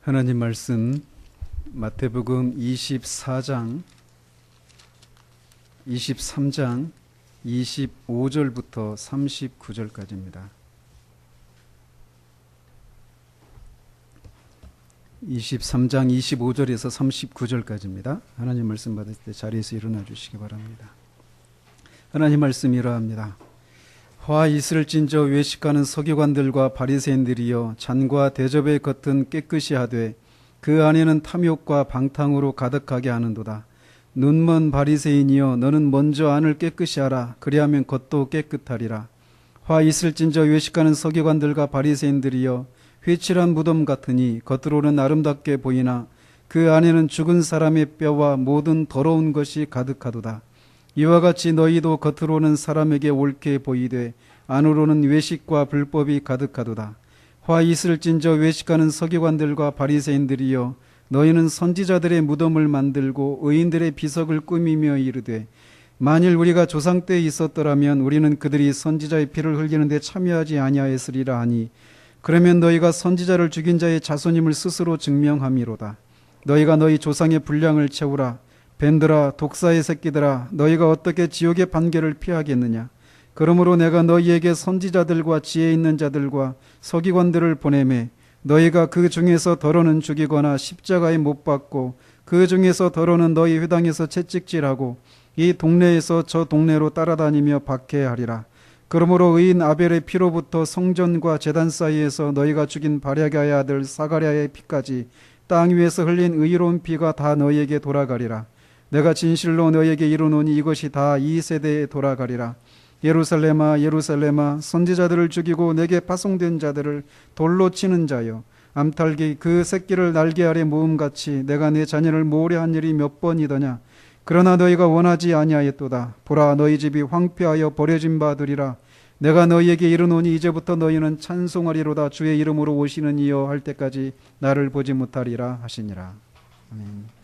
하나님 말씀 마태복음 23장 25절부터 39절까지입니다. 23장 25절에서 39절까지입니다. 하나님 말씀 받을 때 자리에서 일어나 주시기 바랍니다. 하나님 말씀 이러합니다. 화 이슬진저 외식하는 서기관들과 바리새인들이여, 잔과 대접의 겉은 깨끗이 하되 그 안에는 탐욕과 방탕으로 가득하게 하는도다. 눈먼 바리새인이여, 너는 먼저 안을 깨끗이 하라. 그리하면 겉도 깨끗하리라. 화 이슬진저 외식하는 서기관들과 바리새인들이여, 회칠한 무덤 같으니 겉으로는 아름답게 보이나 그 안에는 죽은 사람의 뼈와 모든 더러운 것이 가득하도다. 이와 같이 너희도 겉으로는 사람에게 옳게 보이되 안으로는 외식과 불법이 가득하도다. 화 이슬진저 외식하는 서기관들과 바리새인들이여, 너희는 선지자들의 무덤을 만들고 의인들의 비석을 꾸미며 이르되, 만일 우리가 조상 때에 있었더라면 우리는 그들이 선지자의 피를 흘리는 데 참여하지 아니하였으리라 하니, 그러면 너희가 선지자를 죽인 자의 자손임을 스스로 증명함이로다. 너희가 너희 조상의 분량을 채우라. 밴들아, 독사의 새끼들아, 너희가 어떻게 지옥의 판결을 피하겠느냐. 그러므로 내가 너희에게 선지자들과 지혜 있는 자들과 서기관들을 보내매, 너희가 그 중에서 더러는 죽이거나 십자가에 못 박고 그 중에서 더러는 너희 회당에서 채찍질하고 이 동네에서 저 동네로 따라다니며 박해하리라. 그러므로 의인 아벨의 피로부터 성전과 제단 사이에서 너희가 죽인 발야가의 아들 사가랴의 피까지 땅 위에서 흘린 의로운 피가 다 너희에게 돌아가리라. 내가 진실로 너희에게 이르노니 이것이 다 이 세대에 돌아가리라. 예루살렘아, 예루살렘아, 선지자들을 죽이고 내게 파송된 자들을 돌로 치는 자여, 암탉이 그 새끼를 날개 아래 모음같이 내가 내 자녀를 모으려 한 일이 몇 번이더냐. 그러나 너희가 원하지 아니하였도다. 보라, 너희 집이 황폐하여 버려진 바 되리라. 내가 너희에게 이르노니 이제부터 너희는 찬송하리로다. 주의 이름으로 오시는 이여 할 때까지 나를 보지 못하리라 하시니라. 아멘.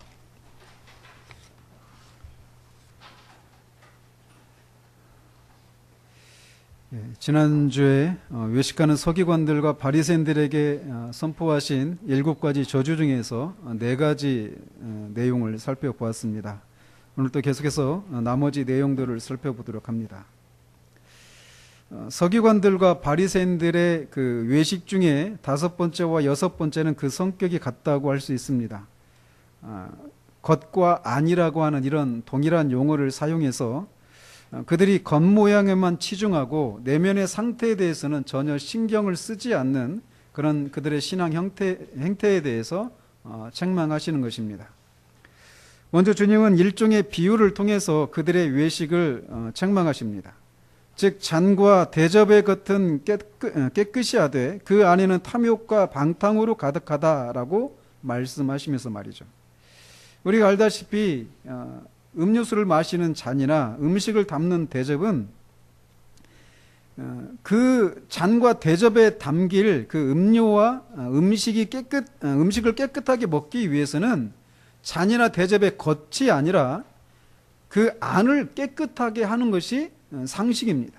지난주에 외식하는 서기관들과 바리새인들에게 선포하신 7가지 저주 중에서 4가지 내용을 살펴보았습니다. 오늘 또 계속해서 나머지 내용들을 살펴보도록 합니다. 서기관들과 바리새인들의 그 외식 중에 5번째와 6번째는 그 성격이 같다고 할 수 있습니다. 겉과 안이라고 하는 이런 동일한 용어를 사용해서 그들이 겉모양에만 치중하고 내면의 상태에 대해서는 전혀 신경을 쓰지 않는 그런 그들의 신앙 행태에 대해서 책망하시는 것입니다. 먼저 주님은 일종의 비유를 통해서 그들의 외식을 책망하십니다. 즉, 잔과 대접의 겉은 깨끗이 하되 그 안에는 탐욕과 방탕으로 가득하다라고 말씀하시면서 말이죠. 우리가 알다시피 음료수를 마시는 잔이나 음식을 담는 대접은 그 잔과 대접에 담길 그 음료와 음식을 깨끗하게 먹기 위해서는 잔이나 대접의 겉이 아니라 그 안을 깨끗하게 하는 것이 상식입니다.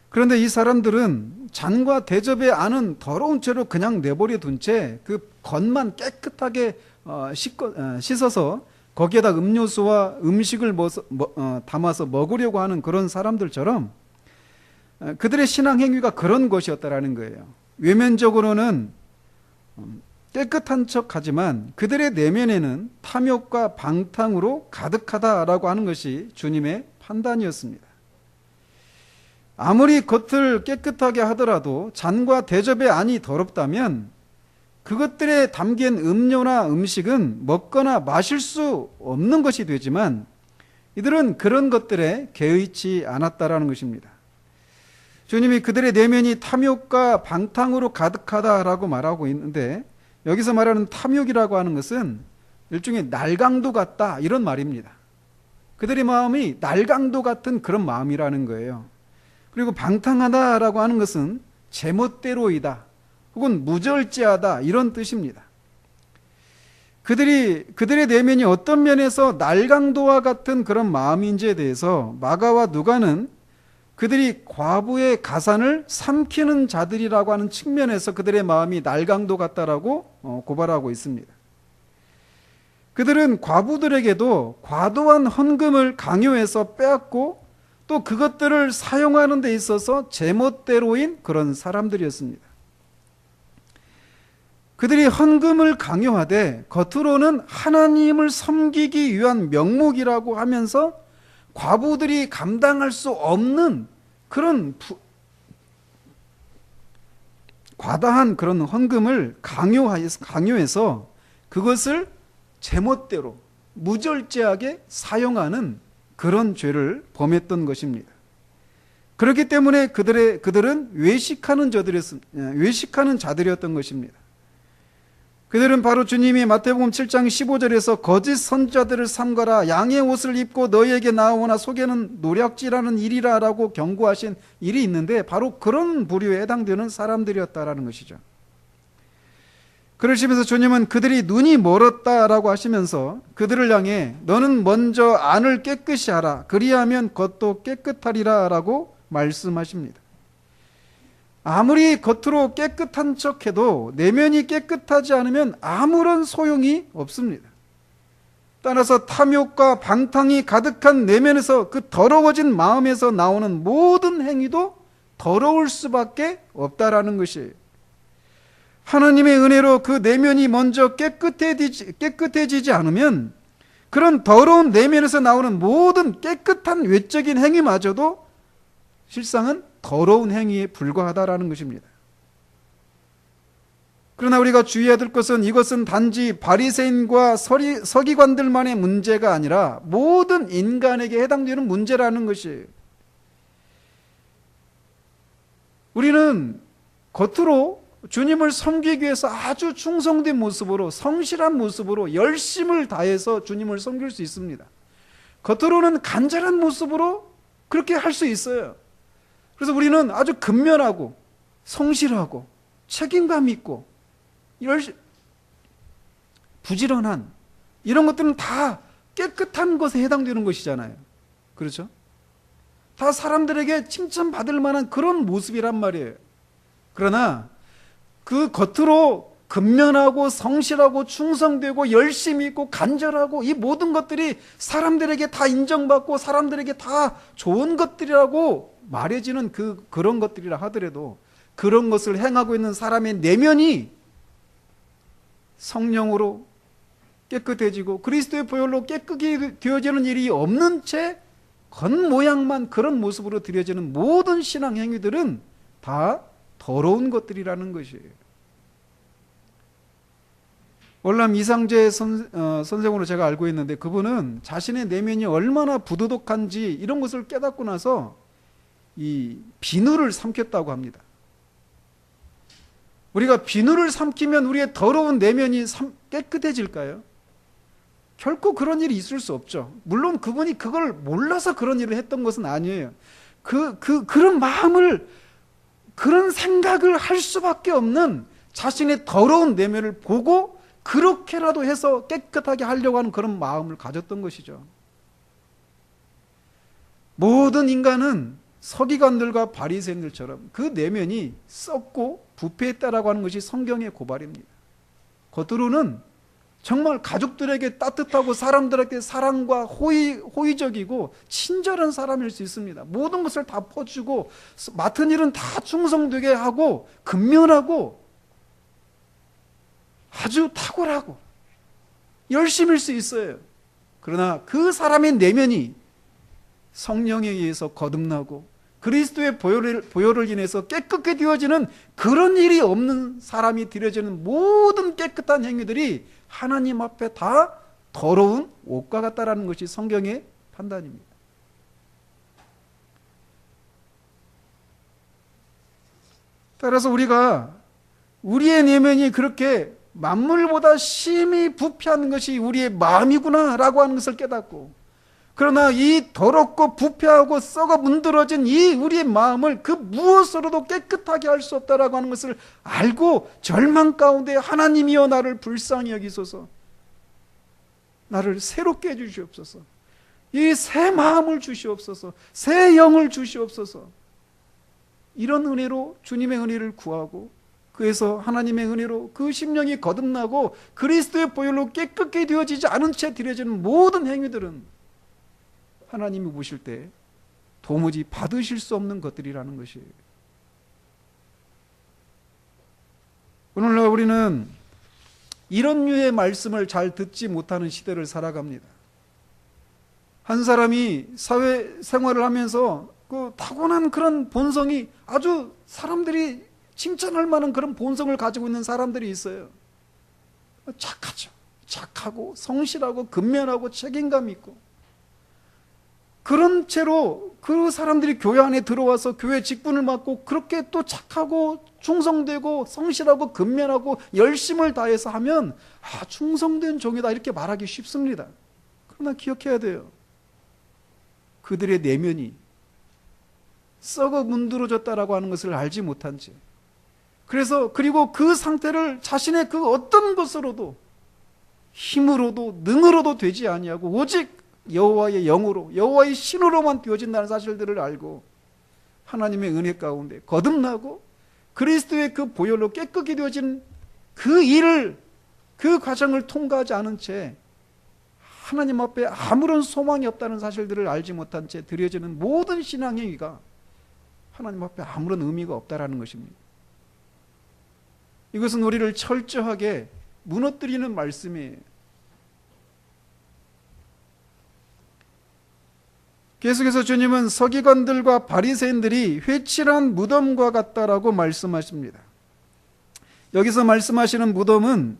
그런데 이 사람들은 잔과 대접의 안은 더러운 채로 그냥 내버려 둔 채 그 겉만 깨끗하게 씻어서 거기에다 음료수와 음식을 담아서 먹으려고 하는 그런 사람들처럼 그들의 신앙 행위가 그런 것이었다라는 거예요. 외면적으로는 깨끗한 척하지만 그들의 내면에는 탐욕과 방탕으로 가득하다라고 하는 것이 주님의 판단이었습니다. 아무리 겉을 깨끗하게 하더라도 잔과 대접의 안이 더럽다면 그것들에 담긴 음료나 음식은 먹거나 마실 수 없는 것이 되지만 이들은 그런 것들에 개의치 않았다라는 것입니다. 주님이 그들의 내면이 탐욕과 방탕으로 가득하다라고 말하고 있는데, 여기서 말하는 탐욕이라고 하는 것은 일종의 날강도 같다 이런 말입니다. 그들의 마음이 날강도 같은 그런 마음이라는 거예요. 그리고 방탕하다라고 하는 것은 제멋대로이다 혹은 무절제하다 이런 뜻입니다. 그들의 내면이 어떤 면에서 날강도와 같은 그런 마음인지에 대해서 마가와 누가는 그들이 과부의 가산을 삼키는 자들이라고 하는 측면에서 그들의 마음이 날강도 같다라고 고발하고 있습니다. 그들은 과부들에게도 과도한 헌금을 강요해서 빼앗고 또 그것들을 사용하는 데 있어서 제멋대로인 그런 사람들이었습니다. 그들이 헌금을 강요하되 겉으로는 하나님을 섬기기 위한 명목이라고 하면서 과부들이 감당할 수 없는 그런 과다한 그런 헌금을 강요해서 그것을 제멋대로 무절제하게 사용하는 그런 죄를 범했던 것입니다. 그렇기 때문에 그들은 외식하는 자들이었던 것입니다. 그들은 바로 주님이 마태복음 7장 15절에서 거짓 선지자들을 삼가라, 양의 옷을 입고 너희에게 나오나 속에는 노략질하는 일이라 라고 경고하신 일이 있는데 바로 그런 부류에 해당되는 사람들이었다라는 것이죠. 그러시면서 주님은 그들이 눈이 멀었다라고 하시면서 그들을 향해 너는 먼저 안을 깨끗이 하라, 그리하면 겉도 깨끗하리라 라고 말씀하십니다. 아무리 겉으로 깨끗한 척해도 내면이 깨끗하지 않으면 아무런 소용이 없습니다. 따라서 탐욕과 방탕이 가득한 내면에서 그 더러워진 마음에서 나오는 모든 행위도 더러울 수밖에 없다라는 것이에요. 하나님의 은혜로 그 내면이 먼저 깨끗해지지 않으면 그런 더러운 내면에서 나오는 모든 깨끗한 외적인 행위마저도 실상은 더러운 행위에 불과하다라는 것입니다. 그러나 우리가 주의해야 될 것은 이것은 단지 바리새인과 서기관들만의 문제가 아니라 모든 인간에게 해당되는 문제라는 것이에요. 우리는 겉으로 주님을 섬기기 위해서 아주 충성된 모습으로, 성실한 모습으로 열심을 다해서 주님을 섬길 수 있습니다. 겉으로는 간절한 모습으로 그렇게 할 수 있어요. 그래서 우리는 아주 근면하고 성실하고 책임감 있고 부지런한 이런 것들은 다 깨끗한 것에 해당되는 것이잖아요. 그렇죠? 다 사람들에게 칭찬받을 만한 그런 모습이란 말이에요. 그러나 그 겉으로 근면하고 성실하고 충성되고 열심히 있고 간절하고 이 모든 것들이 사람들에게 다 인정받고 사람들에게 다 좋은 것들이라고 말해지는 그런 것들이라 하더라도 그런 것을 행하고 있는 사람의 내면이 성령으로 깨끗해지고 그리스도의 보혈로 깨끗이 되어지는 일이 없는 채 겉모양만 그런 모습으로 드려지는 모든 신앙 행위들은 다 더러운 것들이라는 것이에요. 월남 이상재 선생으로 제가 알고 있는데 그분은 자신의 내면이 얼마나 부도덕한지 이런 것을 깨닫고 나서 이 비누를 삼켰다고 합니다. 우리가 비누를 삼키면 우리의 더러운 내면이 깨끗해질까요? 결코 그런 일이 있을 수 없죠. 물론 그분이 그걸 몰라서 그런 일을 했던 것은 아니에요. 그런 마음을, 그런 생각을 할 수밖에 없는 자신의 더러운 내면을 보고 그렇게라도 해서 깨끗하게 하려고 하는 그런 마음을 가졌던 것이죠. 모든 인간은 서기관들과 바리새인들처럼 그 내면이 썩고 부패했다라고 하는 것이 성경의 고발입니다. 겉으로는 정말 가족들에게 따뜻하고 사람들에게 사랑과 호의적이고 친절한 사람일 수 있습니다. 모든 것을 다 퍼주고 맡은 일은 다 충성되게 하고 근면하고 아주 탁월하고 열심일 수 있어요. 그러나 그 사람의 내면이 성령에 의해서 거듭나고 그리스도의 보혈을 인해서 깨끗게 되어지는 그런 일이 없는 사람이 드려지는 모든 깨끗한 행위들이 하나님 앞에 다 더러운 옷과 같다라는 것이 성경의 판단입니다. 따라서 우리가 우리의 내면이 그렇게 만물보다 심히 부패한 것이 우리의 마음이구나라고 하는 것을 깨닫고, 그러나 이 더럽고 부패하고 썩어 문드러진 이 우리의 마음을 그 무엇으로도 깨끗하게 할 수 없다라고 하는 것을 알고 절망 가운데 하나님이여 나를 불쌍히 여기소서, 나를 새롭게 해주시옵소서, 이 새 마음을 주시옵소서, 새 영을 주시옵소서, 이런 은혜로 주님의 은혜를 구하고 그래서 하나님의 은혜로 그 심령이 거듭나고 그리스도의 보혈로 깨끗게 되어지지 않은 채 드려지는 모든 행위들은 하나님이 보실 때 도무지 받으실 수 없는 것들이라는 것이에요. 오늘날 우리는 이런 류의 말씀을 잘 듣지 못하는 시대를 살아갑니다. 한 사람이 사회 생활을 하면서 그 타고난 그런 본성이 아주 사람들이 칭찬할 만한 그런 본성을 가지고 있는 사람들이 있어요. 착하죠. 착하고 성실하고 근면하고 책임감 있고 그런 채로 그 사람들이 교회 안에 들어와서 교회 직분을 맡고 그렇게 또 착하고 충성되고 성실하고 근면하고 열심을 다해서 하면 충성된 종이다 이렇게 말하기 쉽습니다. 그러나 기억해야 돼요. 그들의 내면이 썩어 문드러졌다라고 하는 것을 알지 못한 채 그래서 그리고 그 상태를 자신의 그 어떤 것으로도 힘으로도 능으로도 되지 아니하고 오직 여호와의 영으로 여호와의 신으로만 되어진다는 사실들을 알고 하나님의 은혜 가운데 거듭나고 그리스도의 그 보혈로 깨끗게 되어진 그 일을 그 과정을 통과하지 않은 채 하나님 앞에 아무런 소망이 없다는 사실들을 알지 못한 채 드려지는 모든 신앙행위가 하나님 앞에 아무런 의미가 없다라는 것입니다. 이것은 우리를 철저하게 무너뜨리는 말씀이에요. 계속해서 주님은 서기관들과 바리새인들이 회칠한 무덤과 같다라고 말씀하십니다. 여기서 말씀하시는 무덤은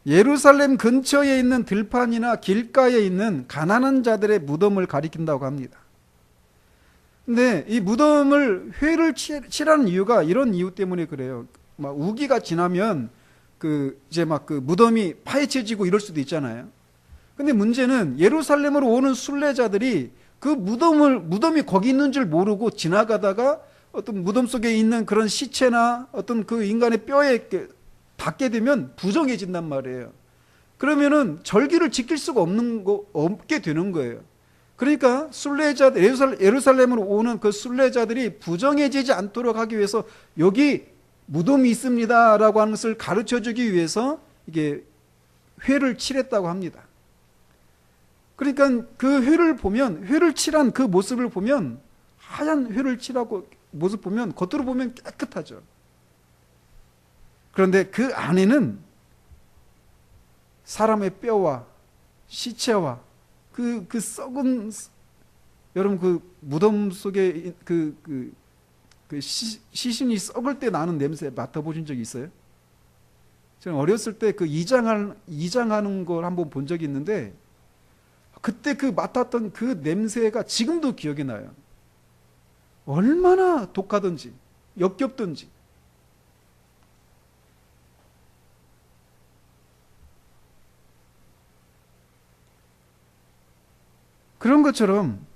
예루살렘 근처에 있는 들판이나 길가에 있는 가난한 자들의 무덤을 가리킨다고 합니다. 근데 이 무덤을 회를 칠하는 이유가 이런 이유 때문에 그래요. 막 우기가 지나면 이제 막 그 무덤이 파헤쳐지고 이럴 수도 있잖아요. 근데 문제는 예루살렘으로 오는 순례자들이 그 무덤이 거기 있는 줄 모르고 지나가다가 어떤 무덤 속에 있는 그런 시체나 어떤 그 인간의 뼈에 닿게 되면 부정해진단 말이에요. 그러면은 절기를 지킬 수가 없게 되는 거예요. 그러니까 예루살렘으로 오는 그 순례자들이 부정해지지 않도록 하기 위해서 여기 무덤이 있습니다라고 하는 것을 가르쳐 주기 위해서 이게 회를 칠했다고 합니다. 그러니까 그 회를 칠한 그 모습을 보면 하얀 회를 칠하고 모습 보면 겉으로 보면 깨끗하죠. 그런데 그 안에는 사람의 뼈와 시체와 그 썩은 여러분 그 무덤 속에 그 시신이 썩을 때 나는 냄새 맡아보신 적 있어요? 저는 어렸을 때 그 이장하는 걸 한번 본 적이 있는데 그때 그 맡았던 그 냄새가 지금도 기억이 나요. 얼마나 독하든지 역겹든지. 그런 것처럼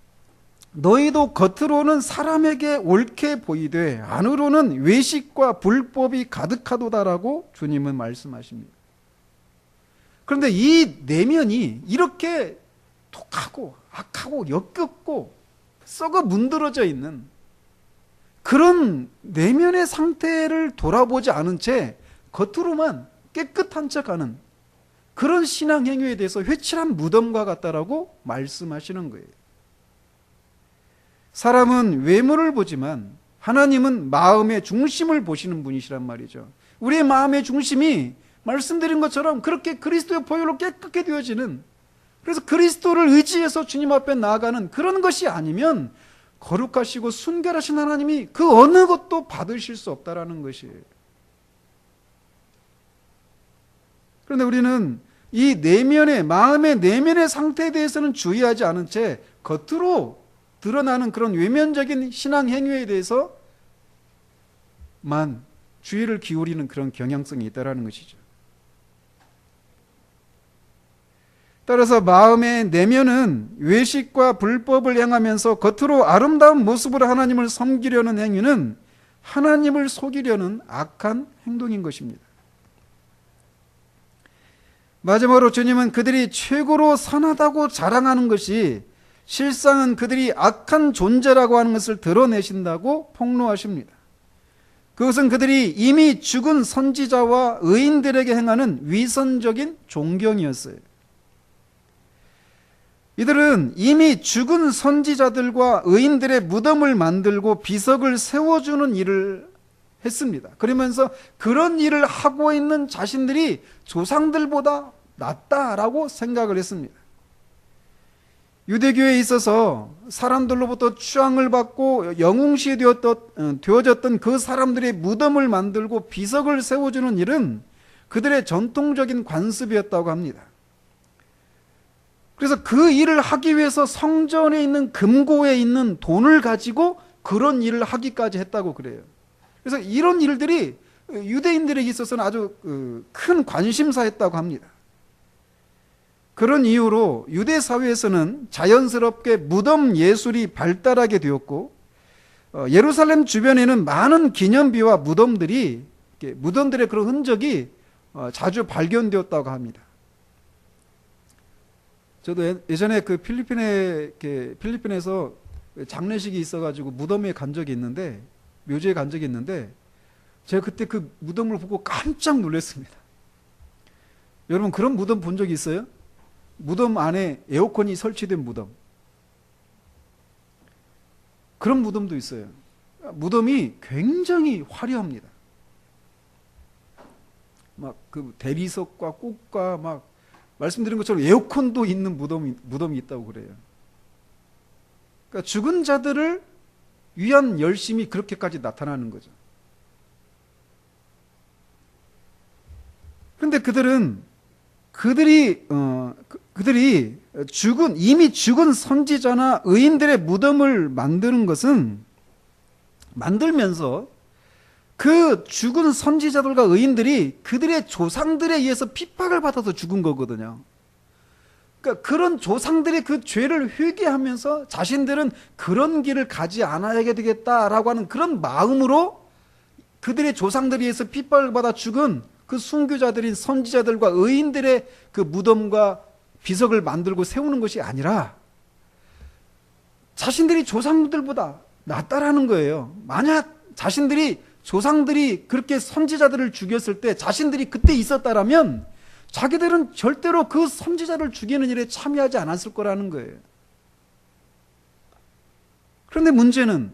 너희도 겉으로는 사람에게 옳게 보이되 안으로는 외식과 불법이 가득하도다라고 주님은 말씀하십니다. 그런데 이 내면이 이렇게 독하고 악하고 역겹고 썩어 문드러져 있는 그런 내면의 상태를 돌아보지 않은 채 겉으로만 깨끗한 척하는 그런 신앙 행위에 대해서 회칠한 무덤과 같다라고 말씀하시는 거예요. 사람은 외모를 보지만 하나님은 마음의 중심을 보시는 분이시란 말이죠. 우리의 마음의 중심이 말씀드린 것처럼 그렇게 그리스도의 보혈로 깨끗게 되어지는, 그래서 그리스도를 의지해서 주님 앞에 나아가는 그런 것이 아니면 거룩하시고 순결하신 하나님이 그 어느 것도 받으실 수 없다라는 것이에요. 그런데 우리는 이 내면의, 마음의 내면의 상태에 대해서는 주의하지 않은 채 겉으로 드러나는 그런 외면적인 신앙 행위에 대해서만 주의를 기울이는 그런 경향성이 있다는 것이죠. 따라서 마음의 내면은 외식과 불법을 행하면서 겉으로 아름다운 모습으로 하나님을 섬기려는 행위는 하나님을 속이려는 악한 행동인 것입니다. 마지막으로 주님은 그들이 최고로 선하다고 자랑하는 것이 실상은 그들이 악한 존재라고 하는 것을 드러내신다고 폭로하십니다. 그것은 그들이 이미 죽은 선지자와 의인들에게 행하는 위선적인 존경이었어요. 이들은 이미 죽은 선지자들과 의인들의 무덤을 만들고 비석을 세워주는 일을 했습니다. 그러면서 그런 일을 하고 있는 자신들이 조상들보다 낫다라고 생각을 했습니다. 유대교에 있어서 사람들로부터 추앙을 받고 영웅시 되어졌던 그 사람들의 무덤을 만들고 비석을 세워주는 일은 그들의 전통적인 관습이었다고 합니다. 그래서 그 일을 하기 위해서 성전에 있는 금고에 있는 돈을 가지고 그런 일을 하기까지 했다고 그래요. 그래서 이런 일들이 유대인들에게 있어서는 아주 큰 관심사였다고 합니다. 그런 이유로 유대 사회에서는 자연스럽게 무덤 예술이 발달하게 되었고, 예루살렘 주변에는 많은 기념비와 무덤들의 그런 흔적이 자주 발견되었다고 합니다. 저도 예전에 그 필리핀에서 장례식이 있어가지고 무덤에 간 적이 있는데, 묘지에 간 적이 있는데, 제가 그때 그 무덤을 보고 깜짝 놀랐습니다. 여러분 그런 무덤 본 적 있어요? 무덤 안에 에어컨이 설치된 무덤. 그런 무덤도 있어요. 무덤이 굉장히 화려합니다. 막 그 대리석과 꽃과 막 말씀드린 것처럼 에어컨도 있는 무덤이 있다고 그래요. 그러니까 죽은 자들을 위한 열심이 그렇게까지 나타나는 거죠. 그런데 그들이 이미 죽은 선지자나 의인들의 무덤을 만들면서 그 죽은 선지자들과 의인들이 그들의 조상들에 의해서 핍박을 받아서 죽은 거거든요. 그러니까 그런 조상들의 그 죄를 회개하면서 자신들은 그런 길을 가지 않아야 되겠다라고 하는 그런 마음으로 그들의 조상들에 의해서 핍박을 받아 죽은 그 순교자들인 선지자들과 의인들의 그 무덤과 비석을 만들고 세우는 것이 아니라 자신들이 조상들보다 낫다라는 거예요. 만약 조상들이 그렇게 선지자들을 죽였을 때 자신들이 그때 있었다라면 자기들은 절대로 그 선지자를 죽이는 일에 참여하지 않았을 거라는 거예요. 그런데 문제는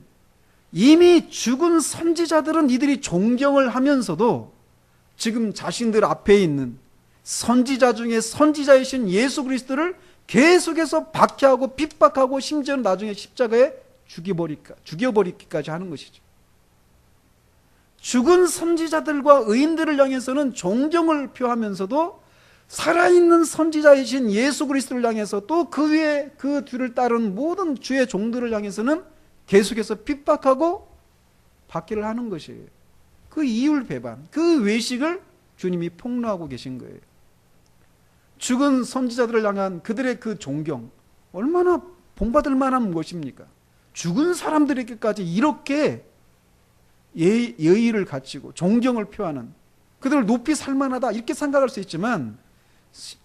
이미 죽은 선지자들은 이들이 존경을 하면서도 지금 자신들 앞에 있는 선지자 중에 선지자이신 예수 그리스도를 계속해서 박해하고 핍박하고 심지어는 나중에 십자가에 죽여버리기까지 하는 것이죠. 죽은 선지자들과 의인들을 향해서는 존경을 표하면서도 살아있는 선지자이신 예수 그리스도를 향해서 또 그 위에 그 뒤를 따른 모든 주의 종들을 향해서는 계속해서 핍박하고 박해를 하는 것이에요. 그 이율 배반, 그 외식을 주님이 폭로하고 계신 거예요. 죽은 선지자들을 향한 그들의 그 존경, 얼마나 본받을 만한 것입니까? 죽은 사람들에게까지 이렇게 예의를 갖추고 존경을 표하는, 그들을 높이 살만하다 이렇게 생각할 수 있지만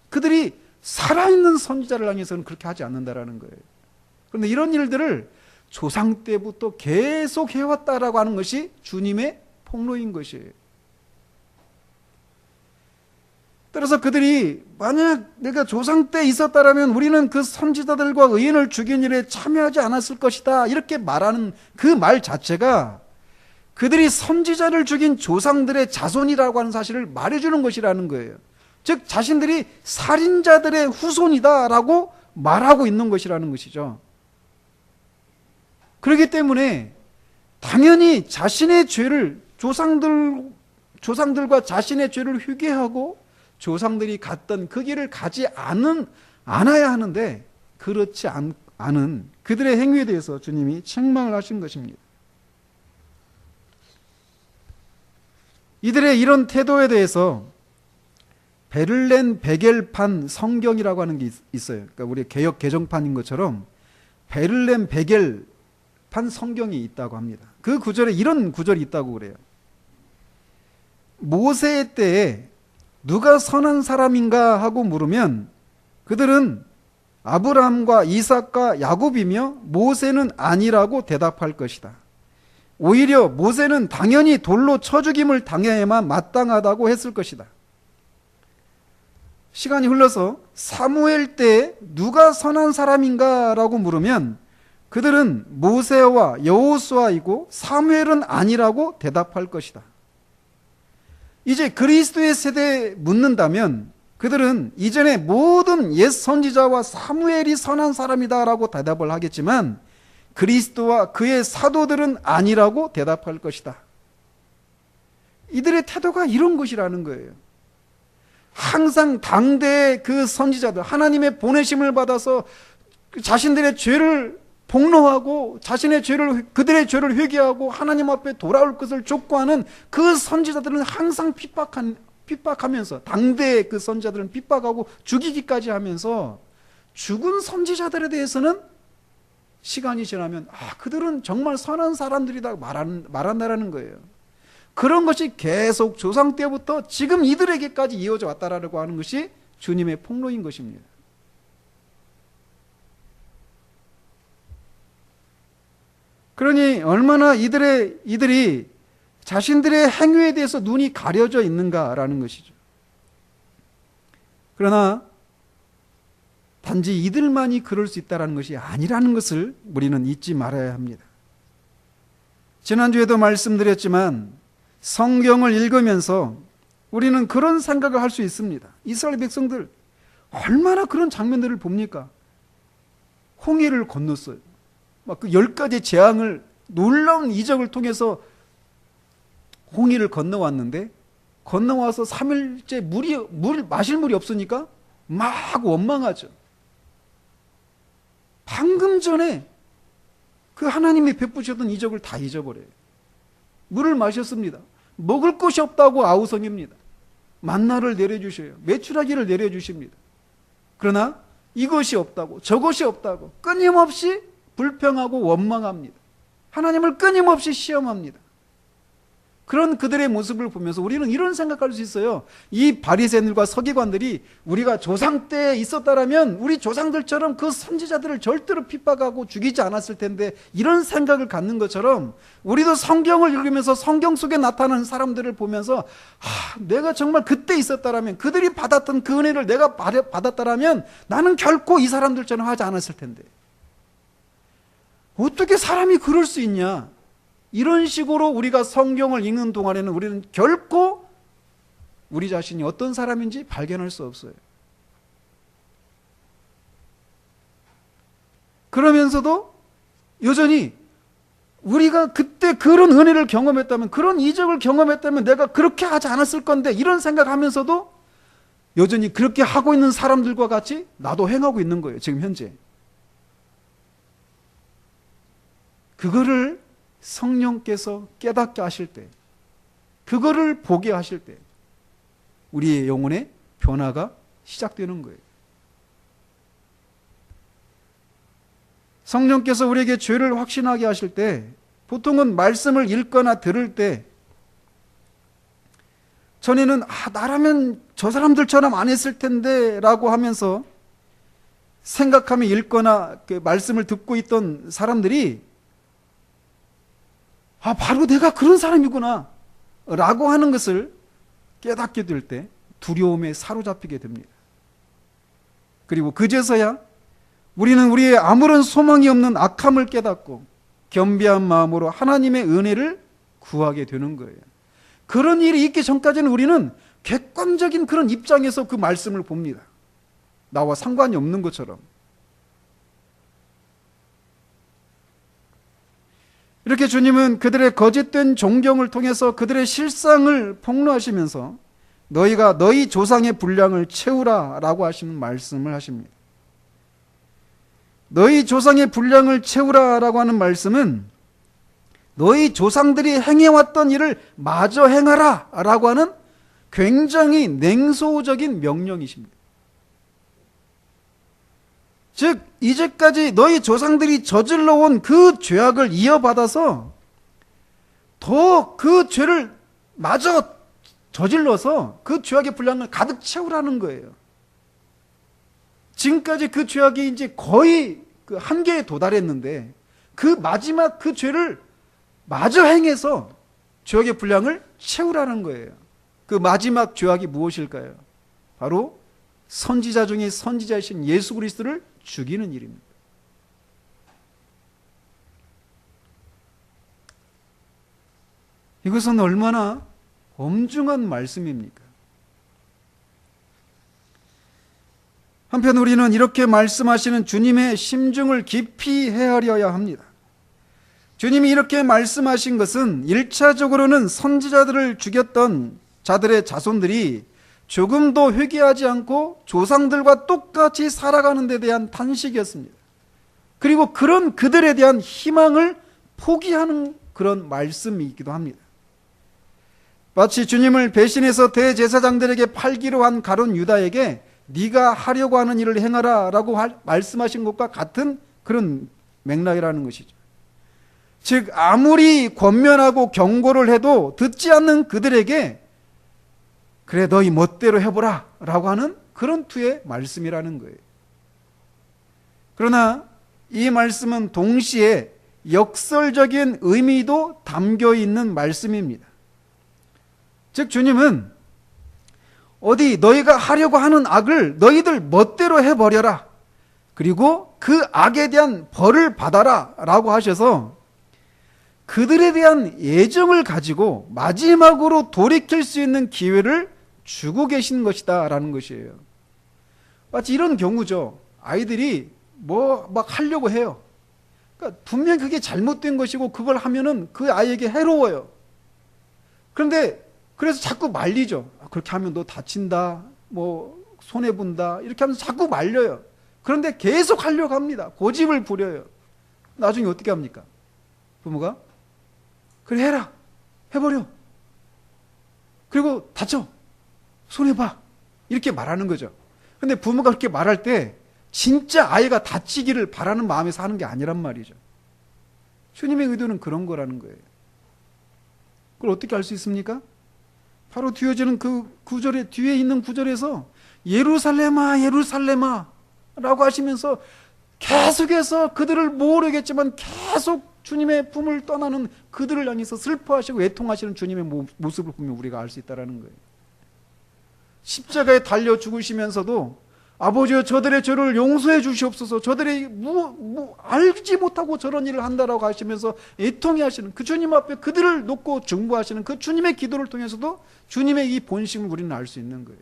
그들이 살아있는 선지자를 향해서는 그렇게 하지 않는다라는 거예요. 그런데 이런 일들을 조상 때부터 계속 해왔다라고 하는 것이 주님의 폭로인 것이에요. 따라서 그들이 만약 내가 조상 때 있었다라면 우리는 그 선지자들과 의인을 죽인 일에 참여하지 않았을 것이다 이렇게 말하는 그 말 자체가 그들이 선지자를 죽인 조상들의 자손이라고 하는 사실을 말해주는 것이라는 거예요. 즉 자신들이 살인자들의 후손이다라고 말하고 있는 것이라는 것이죠. 그렇기 때문에 당연히 자신의 죄를 조상들과 자신의 죄를 회개하고 조상들이 갔던 그 길을 가지 않아야 하는데 그렇지 않은 그들의 행위에 대해서 주님이 책망을 하신 것입니다. 이들의 이런 태도에 대해서 베를렌 베겔판 성경이라고 하는 게 있어요. 그러니까 우리 개역 개정판인 것처럼 베를렌 베겔판 성경이 있다고 합니다. 그 구절에 이런 구절이 있다고 그래요. 모세의 때에 누가 선한 사람인가 하고 물으면 그들은 아브라함과 이삭과 야곱이며 모세는 아니라고 대답할 것이다. 오히려 모세는 당연히 돌로 쳐 죽임을 당해야만 마땅하다고 했을 것이다. 시간이 흘러서 사무엘 때 누가 선한 사람인가라고 물으면 그들은 모세와 여호수아이고 사무엘은 아니라고 대답할 것이다. 이제 그리스도의 세대에 묻는다면 그들은 이전의 모든 옛 선지자와 사무엘이 선한 사람이다라고 대답을 하겠지만 그리스도와 그의 사도들은 아니라고 대답할 것이다. 이들의 태도가 이런 것이라는 거예요. 항상 당대의 그 선지자들, 하나님의 보내심을 받아서 자신들의 죄를 복로하고 그들의 죄를 회개하고 하나님 앞에 돌아올 것을 촉구하는 그 선지자들은 항상 핍박하면서, 당대의 그 선지자들은 핍박하고 죽이기까지 하면서 죽은 선지자들에 대해서는 시간이 지나면 그들은 정말 선한 사람들이다 말한다라는 거예요. 그런 것이 계속 조상 때부터 지금 이들에게까지 이어져 왔다라고 하는 것이 주님의 폭로인 것입니다. 그러니 얼마나 이들이 자신들의 행위에 대해서 눈이 가려져 있는가라는 것이죠. 그러나 단지 이들만이 그럴 수 있다는 것이 아니라는 것을 우리는 잊지 말아야 합니다. 지난주에도 말씀드렸지만 성경을 읽으면서 우리는 그런 생각을 할 수 있습니다. 이스라엘 백성들 얼마나 그런 장면들을 봅니까? 홍해를 건넜어요. 막 그 10가지 재앙을, 놀라운 이적을 통해서 홍해를 건너왔는데 건너와서 3일째 마실 물이 없으니까 막 원망하죠. 방금 전에 그 하나님이 베푸셨던 이적을 다 잊어버려요. 물을 마셨습니다. 먹을 것이 없다고 아우성입니다. 만나를 내려주셔요. 메추라기를 내려주십니다. 그러나 이것이 없다고 저것이 없다고 끊임없이 불평하고 원망합니다. 하나님을 끊임없이 시험합니다. 그런 그들의 모습을 보면서 우리는 이런 생각할 수 있어요. 이 바리새인들과 서기관들이 우리가 조상 때에 있었다라면 우리 조상들처럼 그 선지자들을 절대로 핍박하고 죽이지 않았을 텐데, 이런 생각을 갖는 것처럼 우리도 성경을 읽으면서 성경 속에 나타나는 사람들을 보면서 내가 정말 그때 있었다라면, 그들이 받았던 그 은혜를 내가 받았다라면 나는 결코 이 사람들처럼 하지 않았을 텐데 어떻게 사람이 그럴 수 있냐. 이런 식으로 우리가 성경을 읽는 동안에는 우리는 결코 우리 자신이 어떤 사람인지 발견할 수 없어요. 그러면서도 여전히 우리가 그때 그런 은혜를 경험했다면, 그런 이적을 경험했다면 내가 그렇게 하지 않았을 건데, 이런 생각하면서도 여전히 그렇게 하고 있는 사람들과 같이 나도 행하고 있는 거예요. 지금 현재. 그거를 성령께서 깨닫게 하실 때, 그거를 보게 하실 때 우리의 영혼의 변화가 시작되는 거예요. 성령께서 우리에게 죄를 확신하게 하실 때, 보통은 말씀을 읽거나 들을 때 전에는 나라면 저 사람들처럼 안 했을 텐데 라고 하면서 생각하며 읽거나 그 말씀을 듣고 있던 사람들이 바로 내가 그런 사람이구나 라고 하는 것을 깨닫게 될 때 두려움에 사로잡히게 됩니다. 그리고 그제서야 우리는 우리의 아무런 소망이 없는 악함을 깨닫고 겸비한 마음으로 하나님의 은혜를 구하게 되는 거예요. 그런 일이 있기 전까지는 우리는 객관적인 그런 입장에서 그 말씀을 봅니다. 나와 상관이 없는 것처럼. 이렇게 주님은 그들의 거짓된 존경을 통해서 그들의 실상을 폭로하시면서 너희가 너희 조상의 분량을 채우라 라고 하시는 말씀을 하십니다. 너희 조상의 분량을 채우라 라고 하는 말씀은 너희 조상들이 행해왔던 일을 마저 행하라 라고 하는 굉장히 냉소적인 명령이십니다. 즉 이제까지 너희 조상들이 저질러온 그 죄악을 이어받아서 더 그 죄를 마저 저질러서 그 죄악의 분량을 가득 채우라는 거예요. 지금까지 그 죄악이 이제 거의 그 한계에 도달했는데 그 마지막 그 죄를 마저 행해서 죄악의 분량을 채우라는 거예요. 그 마지막 죄악이 무엇일까요? 바로 선지자 중에 선지자이신 예수 그리스도를 죽이는 일입니다. 이것은 얼마나 엄중한 말씀입니까? 한편 우리는 이렇게 말씀하시는 주님의 심중을 깊이 헤아려야 합니다. 주님이 이렇게 말씀하신 것은 1차적으로는 선지자들을 죽였던 자들의 자손들이 조금도 회개하지 않고 조상들과 똑같이 살아가는 데 대한 탄식이었습니다. 그리고 그런 그들에 대한 희망을 포기하는 그런 말씀이기도 합니다. 마치 주님을 배신해서 대제사장들에게 팔기로 한 가룟 유다에게 네가 하려고 하는 일을 행하라 라고 말씀하신 것과 같은 그런 맥락이라는 것이죠. 즉 아무리 권면하고 경고를 해도 듣지 않는 그들에게 그래 너희 멋대로 해보라 라고 하는 그런 투의 말씀이라는 거예요. 그러나 이 말씀은 동시에 역설적인 의미도 담겨 있는 말씀입니다. 즉 주님은 어디 너희가 하려고 하는 악을 너희들 멋대로 해버려라. 그리고 그 악에 대한 벌을 받아라 라고 하셔서 그들에 대한 애정을 가지고 마지막으로 돌이킬 수 있는 기회를 주고 계신 것이다 라는 것이에요. 마치 이런 경우죠. 아이들이 막 하려고 해요. 그러니까 분명히 그게 잘못된 것이고 그걸 하면은 그 아이에게 해로워요. 그런데 그래서 자꾸 말리죠. 그렇게 하면 너 다친다, 손해본다, 이렇게 하면서 자꾸 말려요. 그런데 계속 하려고 합니다. 고집을 부려요. 나중에 어떻게 합니까? 부모가? 그래, 해라. 해버려. 그리고 다쳐. 손해봐. 이렇게 말하는 거죠. 근데 부모가 그렇게 말할 때 진짜 아이가 다치기를 바라는 마음에서 하는 게 아니란 말이죠. 주님의 의도는 그런 거라는 거예요. 그걸 어떻게 알 수 있습니까? 바로 뒤어지는 그 구절에, 뒤에 있는 구절에서 예루살렘아, 예루살렘아 라고 하시면서 계속해서 그들을 모르겠지만 계속 주님의 품을 떠나는 그들을 향해서 슬퍼하시고 애통하시는 주님의 모습을 보면 우리가 알 수 있다는 거예요. 십자가에 달려 죽으시면서도 아버지여 저들의 죄를 용서해 주시옵소서, 저들이 알지 못하고 저런 일을 한다라고 하시면서 애통해 하시는 그 주님 앞에 그들을 놓고 중보하시는 그 주님의 기도를 통해서도 주님의 이 본심을 우리는 알 수 있는 거예요.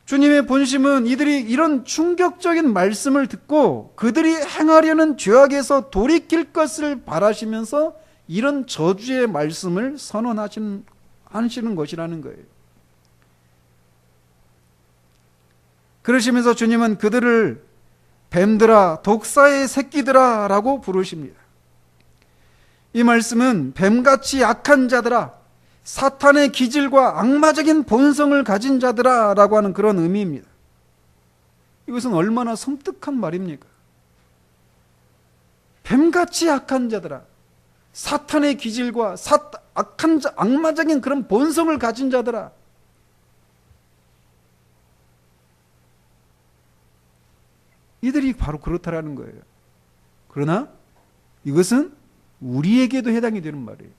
주님의 본심은 이들이 이런 충격적인 말씀을 듣고 그들이 행하려는 죄악에서 돌이킬 것을 바라시면서 이런 저주의 말씀을 선언하시는 것이라는 거예요. 그러시면서 주님은 그들을 뱀들아, 독사의 새끼들아 라고 부르십니다. 이 말씀은 뱀같이 악한 자들아, 사탄의 기질과 악마적인 본성을 가진 자들아 라고 하는 그런 의미입니다. 이것은 얼마나 섬뜩한 말입니까? 뱀같이 악한 자들아, 사탄의 기질과 악마적인 그런 본성을 가진 자들아. 이들이 바로 그렇다라는 거예요. 그러나 이것은 우리에게도 해당이 되는 말이에요.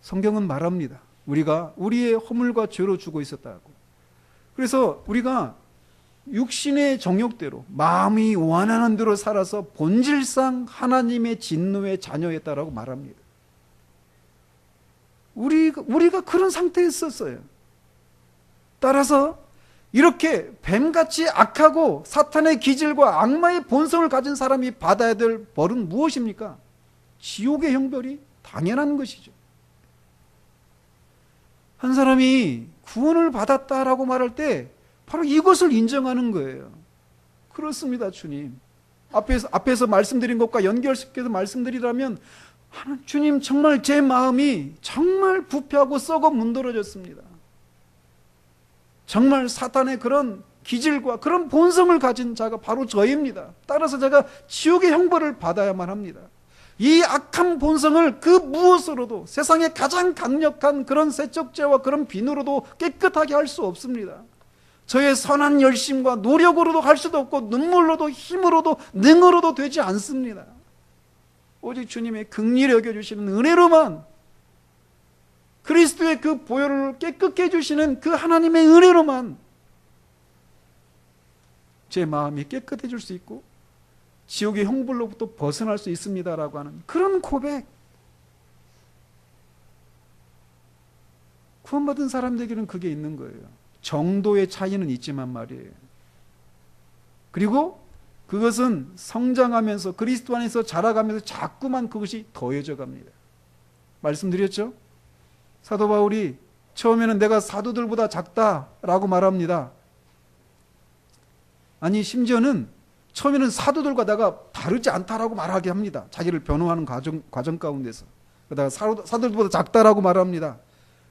성경은 말합니다. 우리가 우리의 허물과 죄로 죽어 있었다고. 그래서 우리가 육신의 정욕대로 마음이 원하는 대로 살아서 본질상 하나님의 진노의 자녀였다라고 말합니다. 우리가 그런 상태에 있었어요. 따라서 이렇게 뱀같이 악하고 사탄의 기질과 악마의 본성을 가진 사람이 받아야 될 벌은 무엇입니까? 지옥의 형벌이 당연한 것이죠. 한 사람이 구원을 받았다라고 말할 때 바로 이것을 인정하는 거예요. 그렇습니다, 주님. 앞에서 말씀드린 것과 연결시켜서 말씀드리라면, 주님, 정말 제 마음이 정말 부패하고 썩어 문드러졌습니다. 정말 사탄의 그런 기질과 그런 본성을 가진 자가 바로 저입니다. 따라서 제가 지옥의 형벌을 받아야만 합니다. 이 악한 본성을 그 무엇으로도, 세상의 가장 강력한 그런 세척제와 그런 비누로도 깨끗하게 할 수 없습니다. 저의 선한 열심과 노력으로도 할 수도 없고 눈물로도 힘으로도 능으로도 되지 않습니다. 오직 주님의 긍휼히 여겨주시는 은혜로만, 그리스도의 그 보혈을 깨끗게 해주시는 그 하나님의 은혜로만 제 마음이 깨끗해질 수 있고 지옥의 형벌로부터 벗어날 수 있습니다라고 하는 그런 고백. 구원받은 사람들에게는 그게 있는 거예요. 정도의 차이는 있지만 말이에요. 그리고 그것은 성장하면서 그리스도 안에서 자라가면서 자꾸만 그것이 더해져 갑니다. 말씀드렸죠? 사도 바울이 처음에는 내가 사도들보다 작다라고 말합니다. 아니, 심지어는 처음에는 사도들과 내가 다르지 않다라고 말하게 합니다. 자기를 변호하는 과정 가운데서. 그러다가 사도들보다 작다라고 말합니다.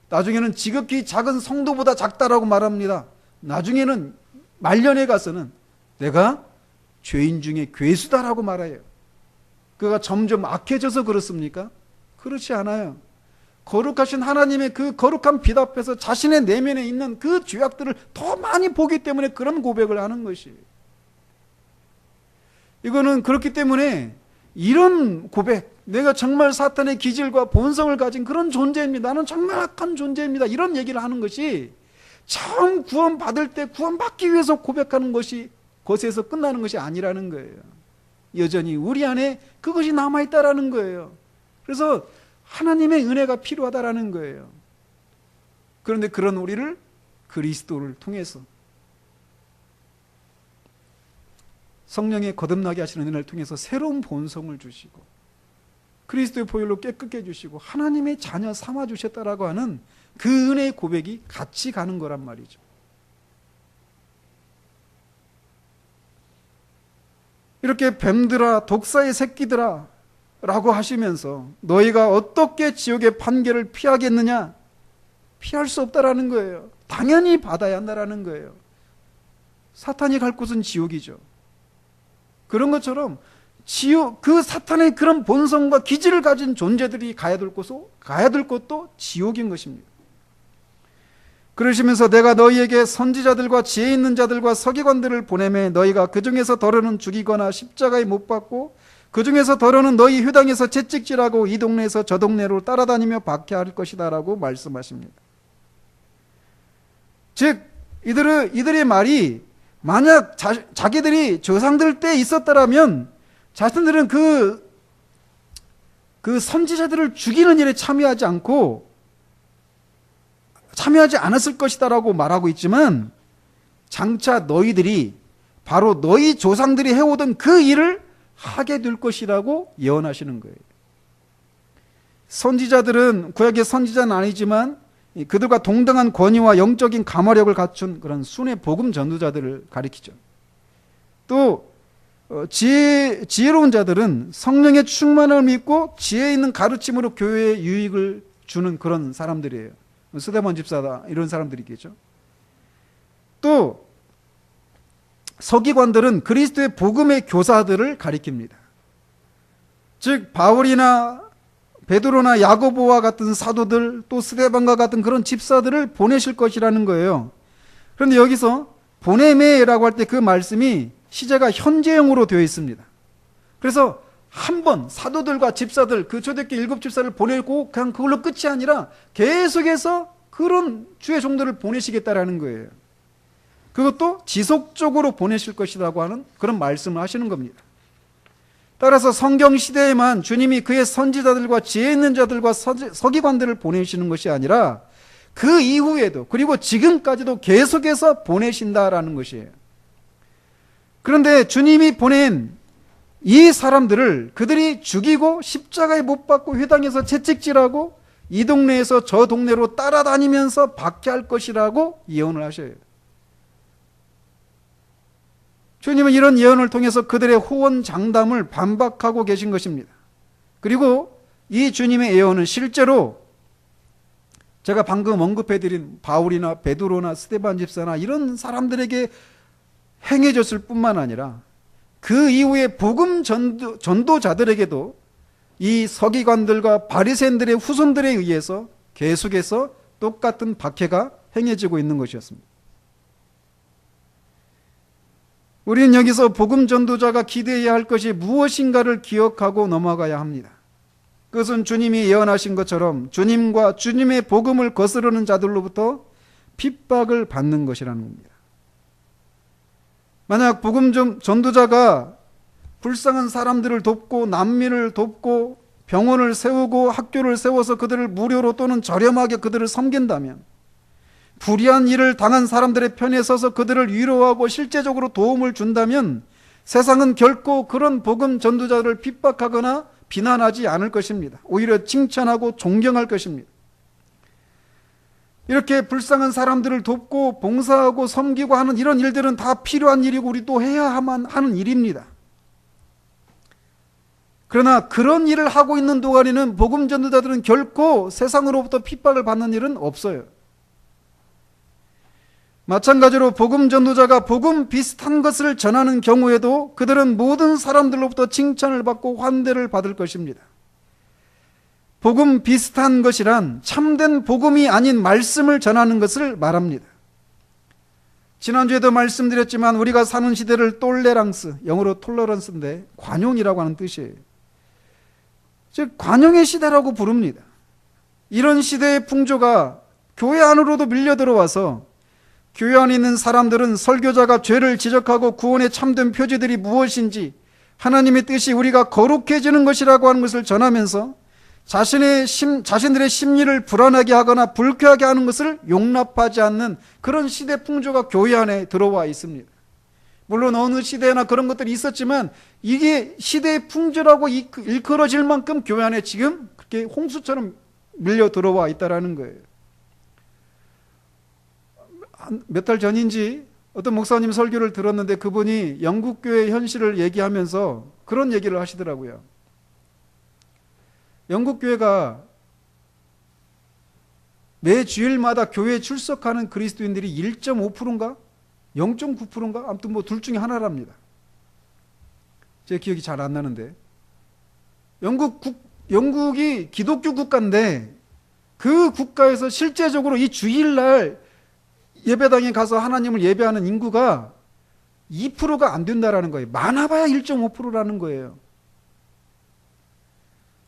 나중에는 지극히 작은 성도보다 작다라고 말합니다. 나중에는 말년에 가서는 내가 죄인 중에 괴수다라고 말해요. 그가 점점 악해져서 그렇습니까? 그렇지 않아요. 거룩하신 하나님의 그 거룩한 빛 앞에서 자신의 내면에 있는 그 죄악들을 더 많이 보기 때문에 그런 고백을 하는 것이에요. 이거는 그렇기 때문에 이런 고백, 내가 정말 사탄의 기질과 본성을 가진 그런 존재입니다. 나는 정말 악한 존재입니다. 이런 얘기를 하는 것이 처음 구원받을 때 구원받기 위해서 고백하는 것에서 끝나는 것이 아니라는 거예요. 여전히 우리 안에 그것이 남아있다라는 거예요. 그래서 하나님의 은혜가 필요하다라는 거예요. 그런데 그런 우리를 그리스도를 통해서 성령의 거듭나게 하시는 은혜를 통해서 새로운 본성을 주시고 그리스도의 보혈로 깨끗게 해주시고 하나님의 자녀 삼아주셨다라고 하는 그 은혜의 고백이 같이 가는 거란 말이죠. 이렇게 뱀들아 독사의 새끼들아 라고 하시면서 너희가 어떻게 지옥의 판결을 피하겠느냐? 피할 수 없다라는 거예요. 당연히 받아야 한다라는 거예요. 사탄이 갈 곳은 지옥이죠. 그런 것처럼 그 사탄의 그런 본성과 기질을 가진 존재들이 가야 될 곳도 지옥인 것입니다. 그러시면서 내가 너희에게 선지자들과 지혜 있는 자들과 서기관들을 보내매 너희가 그 중에서 더러는 죽이거나 십자가에 못 박고 그 중에서 더러는 너희 회당에서 채찍질하고 이 동네에서 저 동네로 따라다니며 박해할 것이다 라고 말씀하십니다. 즉 이들의 말이 만약 자기들이 조상들 때 있었다라면 자신들은 그 선지자들을 죽이는 일에 참여하지 않았을 것이다라고 말하고 있지만 장차 너희들이 바로 너희 조상들이 해오던 그 일을 하게 될 것이라고 예언하시는 거예요. 선지자들은 구약의 선지자는 아니지만 그들과 동등한 권위와 영적인 감화력을 갖춘 그런 순회 복음 전도자들을 가리키죠. 또 지혜로운 자들은 성령의 충만을 믿고 지혜 있는 가르침으로 교회에 유익을 주는 그런 사람들이에요. 스데반 집사다 이런 사람들이겠죠. 또 서기관들은 그리스도의 복음의 교사들을 가리킵니다. 즉 바울이나 베드로나 야고보와 같은 사도들 또 스데반과 같은 그런 집사들을 보내실 것이라는 거예요. 그런데 여기서 보내매라고 할 때 그 말씀이 시제가 현재형으로 되어 있습니다. 그래서 한 번 사도들과 집사들 그 초대교회 7 집사를 보내고 그냥 그걸로 끝이 아니라 계속해서 그런 주의 종들을 보내시겠다라는 거예요. 그것도 지속적으로 보내실 것이라고 하는 그런 말씀을 하시는 겁니다. 따라서 성경 시대에만 주님이 그의 선지자들과 지혜 있는 자들과 서기관들을 보내시는 것이 아니라 그 이후에도 그리고 지금까지도 계속해서 보내신다라는 것이에요. 그런데 주님이 보낸 이 사람들을 그들이 죽이고 십자가에 못 박고 회당에서 채찍질하고 이 동네에서 저 동네로 따라다니면서 박해할 것이라고 예언을 하셔요. 주님은 이런 예언을 통해서 그들의 호언장담을 반박하고 계신 것입니다. 그리고 이 주님의 예언은 실제로 제가 방금 언급해드린 바울이나 베드로나 스데반 집사나 이런 사람들에게 행해졌을 뿐만 아니라 그 이후에 복음 전도자들에게도 이 서기관들과 바리새인들의 후손들에 의해서 계속해서 똑같은 박해가 행해지고 있는 것이었습니다. 우리는 여기서 복음 전도자가 기대해야 할 것이 무엇인가를 기억하고 넘어가야 합니다. 그것은 주님이 예언하신 것처럼 주님과 주님의 복음을 거스르는 자들로부터 핍박을 받는 것이라는 겁니다. 만약 복음 전도자가 불쌍한 사람들을 돕고 난민을 돕고 병원을 세우고 학교를 세워서 그들을 무료로 또는 저렴하게 그들을 섬긴다면, 불의한 일을 당한 사람들의 편에 서서 그들을 위로하고 실제적으로 도움을 준다면 세상은 결코 그런 복음 전도자를 핍박하거나 비난하지 않을 것입니다. 오히려 칭찬하고 존경할 것입니다. 이렇게 불쌍한 사람들을 돕고 봉사하고 섬기고 하는 이런 일들은 다 필요한 일이고 우리 또 해야만 하는 일입니다. 그러나 그런 일을 하고 있는 동안에는 복음 전도자들은 결코 세상으로부터 핍박을 받는 일은 없어요. 마찬가지로 복음 전도자가 복음 비슷한 것을 전하는 경우에도 그들은 모든 사람들로부터 칭찬을 받고 환대를 받을 것입니다. 복음 비슷한 것이란 참된 복음이 아닌 말씀을 전하는 것을 말합니다. 지난주에도 말씀드렸지만 우리가 사는 시대를 똘레랑스, 영어로 톨러런스인데 관용이라고 하는 뜻이에요. 즉 관용의 시대라고 부릅니다. 이런 시대의 풍조가 교회 안으로도 밀려 들어와서 교회 안에 있는 사람들은 설교자가 죄를 지적하고 구원의 참된 표지들이 무엇인지, 하나님의 뜻이 우리가 거룩해지는 것이라고 하는 것을 전하면서 자신들의 심리를 불안하게 하거나 불쾌하게 하는 것을 용납하지 않는 그런 시대 풍조가 교회 안에 들어와 있습니다. 물론 어느 시대나 그런 것들이 있었지만 이게 시대의 풍조라고 일컬어질 만큼 교회 안에 지금 그렇게 홍수처럼 밀려 들어와 있다는 거예요. 몇 달 전인지 어떤 목사님 설교를 들었는데 그분이 영국 교회 현실을 얘기하면서 그런 얘기를 하시더라고요. 영국 교회가 매 주일마다 교회에 출석하는 그리스도인들이 1.5%인가? 0.9%인가? 아무튼 뭐 둘 중에 하나랍니다. 제 기억이 잘 안 나는데. 영국이 기독교 국가인데 그 국가에서 실제적으로 이 주일날 예배당에 가서 하나님을 예배하는 인구가 2%가 안 된다라는 거예요. 많아봐야 1.5%라는 거예요.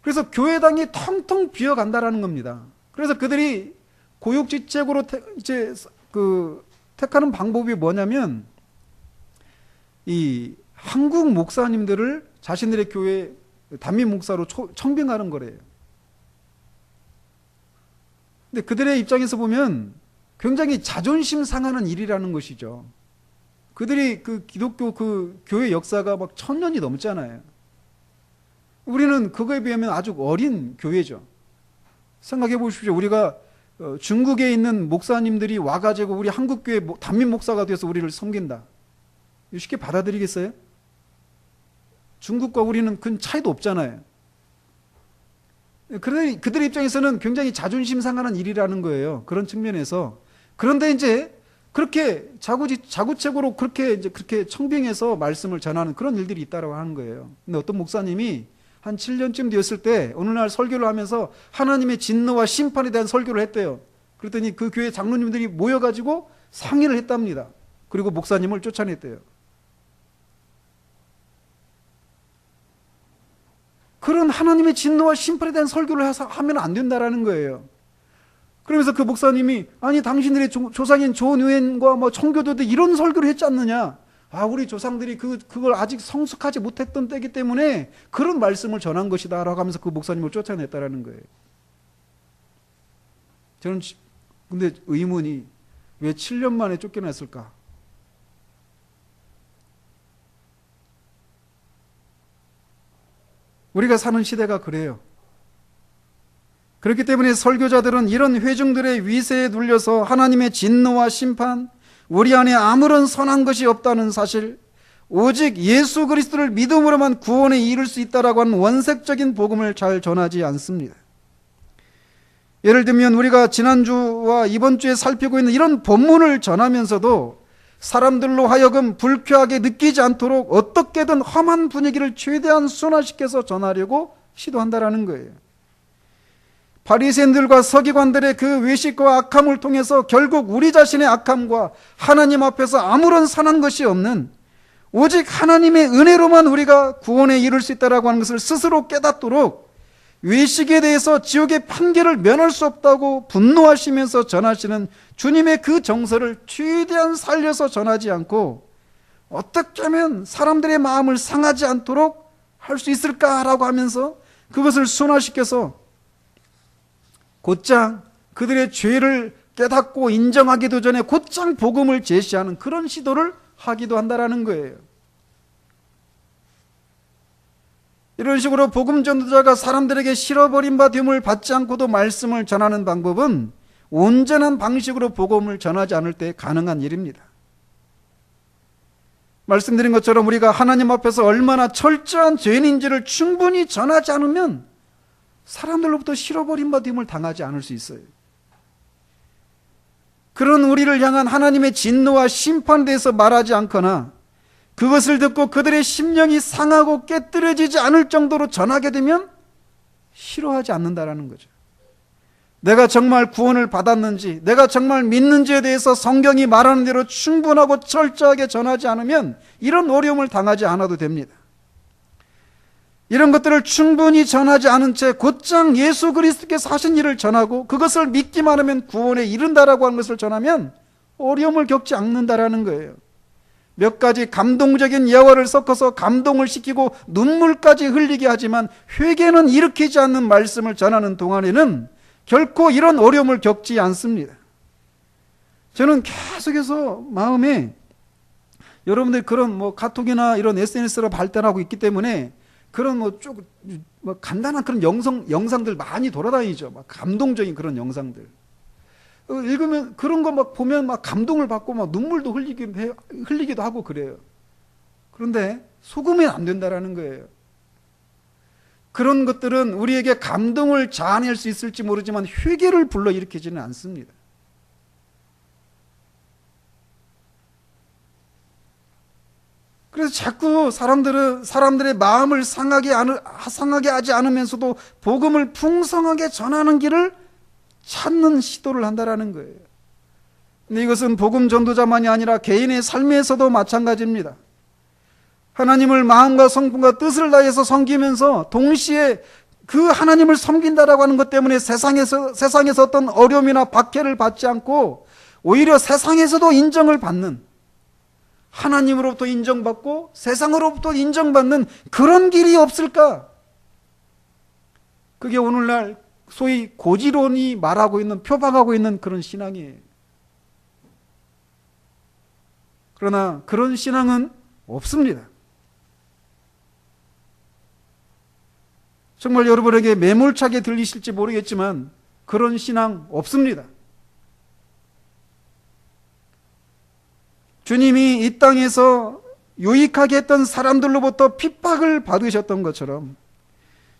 그래서 교회당이 텅텅 비어간다라는 겁니다. 그래서 그들이 고육지책으로 택하는 방법이 뭐냐면 이 한국 목사님들을 자신들의 교회 단임 목사로 청빙하는 거래요. 근데 그들의 입장에서 보면 굉장히 자존심 상하는 일이라는 것이죠. 그들이 그 기독교 그 교회 역사가 막 1000년이 넘잖아요. 우리는 그거에 비하면 아주 어린 교회죠. 생각해 보십시오. 우리가 중국에 있는 목사님들이 와가지고 우리 한국교회 단임 목사가 돼서 우리를 섬긴다. 쉽게 받아들이겠어요? 중국과 우리는 큰 차이도 없잖아요. 그들의 입장에서는 굉장히 자존심 상하는 일이라는 거예요. 그런 측면에서. 그런데 이제 그렇게 자구책으로 그렇게 청빙해서 말씀을 전하는 그런 일들이 있다고 하는 거예요. 근데 어떤 목사님이 한 7년쯤 되었을 때 어느 날 설교를 하면서 하나님의 진노와 심판에 대한 설교를 했대요. 그랬더니 그 교회 장로님들이 모여가지고 상의를 했답니다. 그리고 목사님을 쫓아냈대요. 그런 하나님의 진노와 심판에 대한 설교를 하면 안 된다라는 거예요. 그러면서 그 목사님이 아니 당신들의 조상인 존 의원과 뭐 청교도들 이런 설교를 했지 않느냐. 아 우리 조상들이 그걸 아직 성숙하지 못했던 때이기 때문에 그런 말씀을 전한 것이다 라고 하면서 그 목사님을 쫓아냈다라는 거예요. 저는 근데 의문이 왜 7년 만에 쫓겨났을까? 우리가 사는 시대가 그래요. 그렇기 때문에 설교자들은 이런 회중들의 위세에 눌려서 하나님의 진노와 심판, 우리 안에 아무런 선한 것이 없다는 사실, 오직 예수 그리스도를 믿음으로만 구원에 이를 수 있다라고 하는 원색적인 복음을 잘 전하지 않습니다. 예를 들면 우리가 지난주와 이번 주에 살피고 있는 이런 본문을 전하면서도 사람들로 하여금 불쾌하게 느끼지 않도록 어떻게든 험한 분위기를 최대한 순화시켜서 전하려고 시도한다라는 거예요. 바리새인들과 서기관들의 그 외식과 악함을 통해서 결국 우리 자신의 악함과 하나님 앞에서 아무런 선한 것이 없는 오직 하나님의 은혜로만 우리가 구원에 이룰 수 있다라고 하는 것을 스스로 깨닫도록 외식에 대해서 지옥의 판결을 면할 수 없다고 분노하시면서 전하시는 주님의 그 정서를 최대한 살려서 전하지 않고 어떻게 하면 사람들의 마음을 상하지 않도록 할 수 있을까라고 하면서 그것을 순화시켜서 곧장 그들의 죄를 깨닫고 인정하기도 전에 곧장 복음을 제시하는 그런 시도를 하기도 한다라는 거예요. 이런 식으로 복음 전도자가 사람들에게 실어버린 바 됨을 받지 않고도 말씀을 전하는 방법은 온전한 방식으로 복음을 전하지 않을 때 가능한 일입니다. 말씀드린 것처럼 우리가 하나님 앞에서 얼마나 철저한 죄인인지를 충분히 전하지 않으면 사람들로부터 실어버린 바 됨을 당하지 않을 수 있어요. 그런 우리를 향한 하나님의 진노와 심판에 대해서 말하지 않거나 그것을 듣고 그들의 심령이 상하고 깨뜨려지지 않을 정도로 전하게 되면 싫어하지 않는다라는 거죠. 내가 정말 구원을 받았는지, 내가 정말 믿는지에 대해서 성경이 말하는 대로 충분하고 철저하게 전하지 않으면 이런 어려움을 당하지 않아도 됩니다. 이런 것들을 충분히 전하지 않은 채 곧장 예수 그리스도께서 하신 일을 전하고 그것을 믿기만 하면 구원에 이른다라고 하는 것을 전하면 어려움을 겪지 않는다라는 거예요. 몇 가지 감동적인 예화를 섞어서 감동을 시키고 눈물까지 흘리게 하지만 회개는 일으키지 않는 말씀을 전하는 동안에는 결코 이런 어려움을 겪지 않습니다. 저는 계속해서 마음에 여러분들 그런 카톡이나 이런 SNS로 발달하고 있기 때문에 그런 간단한 그런 영상들 많이 돌아다니죠. 막 감동적인 그런 영상들. 읽으면 그런 거 막 보면 막 감동을 받고 막 눈물도 흘리기도 하고 그래요. 그런데 속으면 안 된다라는 거예요. 그런 것들은 우리에게 감동을 자아낼 수 있을지 모르지만 회개를 불러일으키지는 않습니다. 그래서 자꾸 사람들의 마음을 상하게 하지 않으면서도 복음을 풍성하게 전하는 길을 찾는 시도를 한다라는 거예요. 근데 이것은 복음 전도자만이 아니라 개인의 삶에서도 마찬가지입니다. 하나님을 마음과 성품과 뜻을 다해서 섬기면서 동시에 그 하나님을 섬긴다라고 하는 것 때문에 세상에서 어떤 어려움이나 박해를 받지 않고 오히려 세상에서도 인정을 받는, 하나님으로부터 인정받고 세상으로부터 인정받는 그런 길이 없을까? 그게 오늘날 소위 고지론이 말하고 있는, 표방하고 있는 그런 신앙이에요. 그러나 그런 신앙은 없습니다. 정말 여러분에게 매몰차게 들리실지 모르겠지만 그런 신앙 없습니다. 주님이 이 땅에서 유익하게 했던 사람들로부터 핍박을 받으셨던 것처럼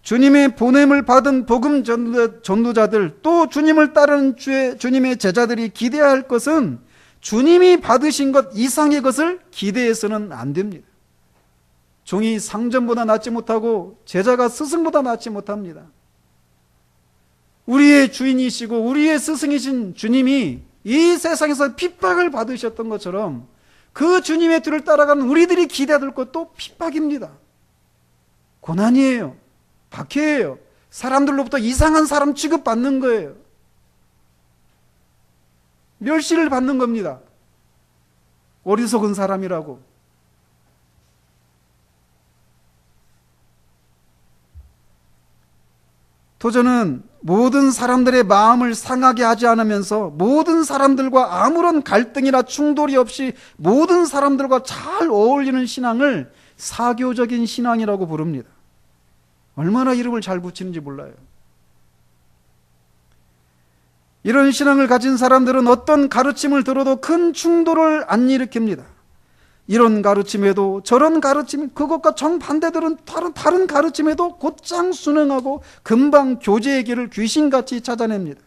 주님의 보냄을 받은 복음 전도자들, 또 주님을 따르는 주님의 제자들이 기대해야 할 것은 주님이 받으신 것 이상의 것을 기대해서는 안 됩니다. 종이 상전보다 낫지 못하고 제자가 스승보다 낫지 못합니다. 우리의 주인이시고 우리의 스승이신 주님이 이 세상에서 핍박을 받으셨던 것처럼 그 주님의 뒤를 따라가는 우리들이 기대할 것도 핍박입니다. 고난이에요. 박해예요. 사람들로부터 이상한 사람 취급받는 거예요. 멸시를 받는 겁니다. 어리석은 사람이라고. 도전은 모든 사람들의 마음을 상하게 하지 않으면서 모든 사람들과 아무런 갈등이나 충돌이 없이 모든 사람들과 잘 어울리는 신앙을 사교적인 신앙이라고 부릅니다. 얼마나 이름을 잘 붙이는지 몰라요. 이런 신앙을 가진 사람들은 어떤 가르침을 들어도 큰 충돌을 안 일으킵니다. 이런 가르침에도 저런 가르침, 그것과 정반대들은 다른 가르침에도 곧장 순응하고 금방 교제의 길을 귀신같이 찾아냅니다.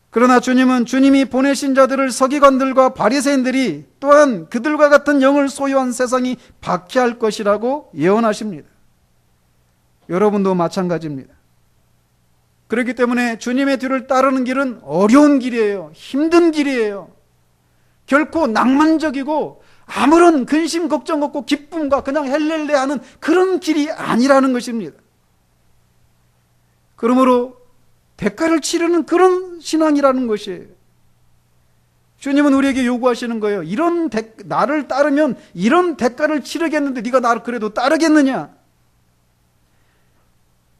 그러나 주님은 주님이 보내신 자들을 서기관들과 바리새인들이 또한 그들과 같은 영을 소유한 세상이 박해할 것이라고 예언하십니다. 여러분도 마찬가지입니다. 그렇기 때문에 주님의 뒤를 따르는 길은 어려운 길이에요. 힘든 길이에요. 결코 낭만적이고 아무런 근심 걱정 없고 기쁨과 그냥 헬렐레 하는 그런 길이 아니라는 것입니다. 그러므로 대가를 치르는 그런 신앙이라는 것이에요. 주님은 우리에게 요구하시는 거예요. 나를 따르면 이런 대가를 치르겠는데 네가 나를 그래도 따르겠느냐?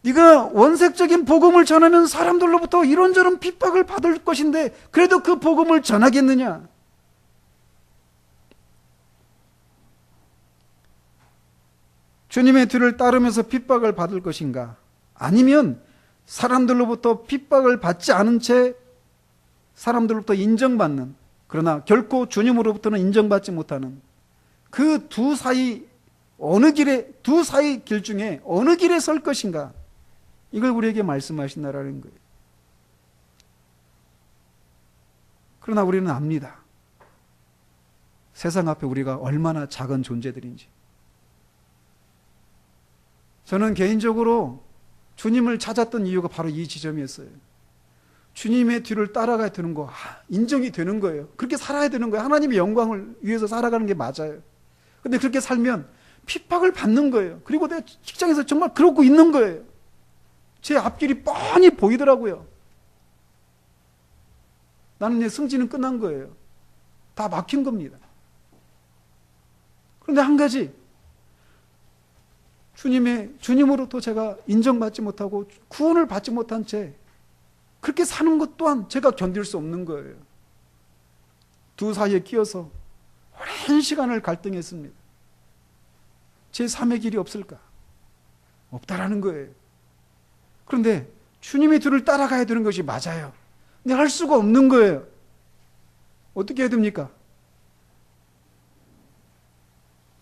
네가 원색적인 복음을 전하면 사람들로부터 이런저런 핍박을 받을 것인데 그래도 그 복음을 전하겠느냐? 주님의 뒤를 따르면서 핍박을 받을 것인가? 아니면 사람들로부터 핍박을 받지 않은 채 사람들로부터 인정받는, 그러나 결코 주님으로부터는 인정받지 못하는 그 두 사이 길 중에 어느 길에 설 것인가? 이걸 우리에게 말씀하신다라는 거예요. 그러나 우리는 압니다. 세상 앞에 우리가 얼마나 작은 존재들인지. 저는 개인적으로 주님을 찾았던 이유가 바로 이 지점이었어요. 주님의 뒤를 따라가야 되는 거, 인정이 되는 거예요. 그렇게 살아야 되는 거예요. 하나님의 영광을 위해서 살아가는 게 맞아요. 근데 그렇게 살면 핍박을 받는 거예요. 그리고 내 직장에서 정말 그러고 있는 거예요. 제 앞길이 뻔히 보이더라고요. 나는 내 승진은 끝난 거예요. 다 막힌 겁니다. 그런데 한 가지, 주님으로부터 제가 인정받지 못하고 구원을 받지 못한 채 그렇게 사는 것 또한 제가 견딜 수 없는 거예요. 두 사이에 끼어서 오랜 시간을 갈등했습니다. 제 3의 길이 없을까? 없다라는 거예요. 그런데 주님의 뒤를 따라가야 되는 것이 맞아요. 근데 할 수가 없는 거예요. 어떻게 해야 됩니까?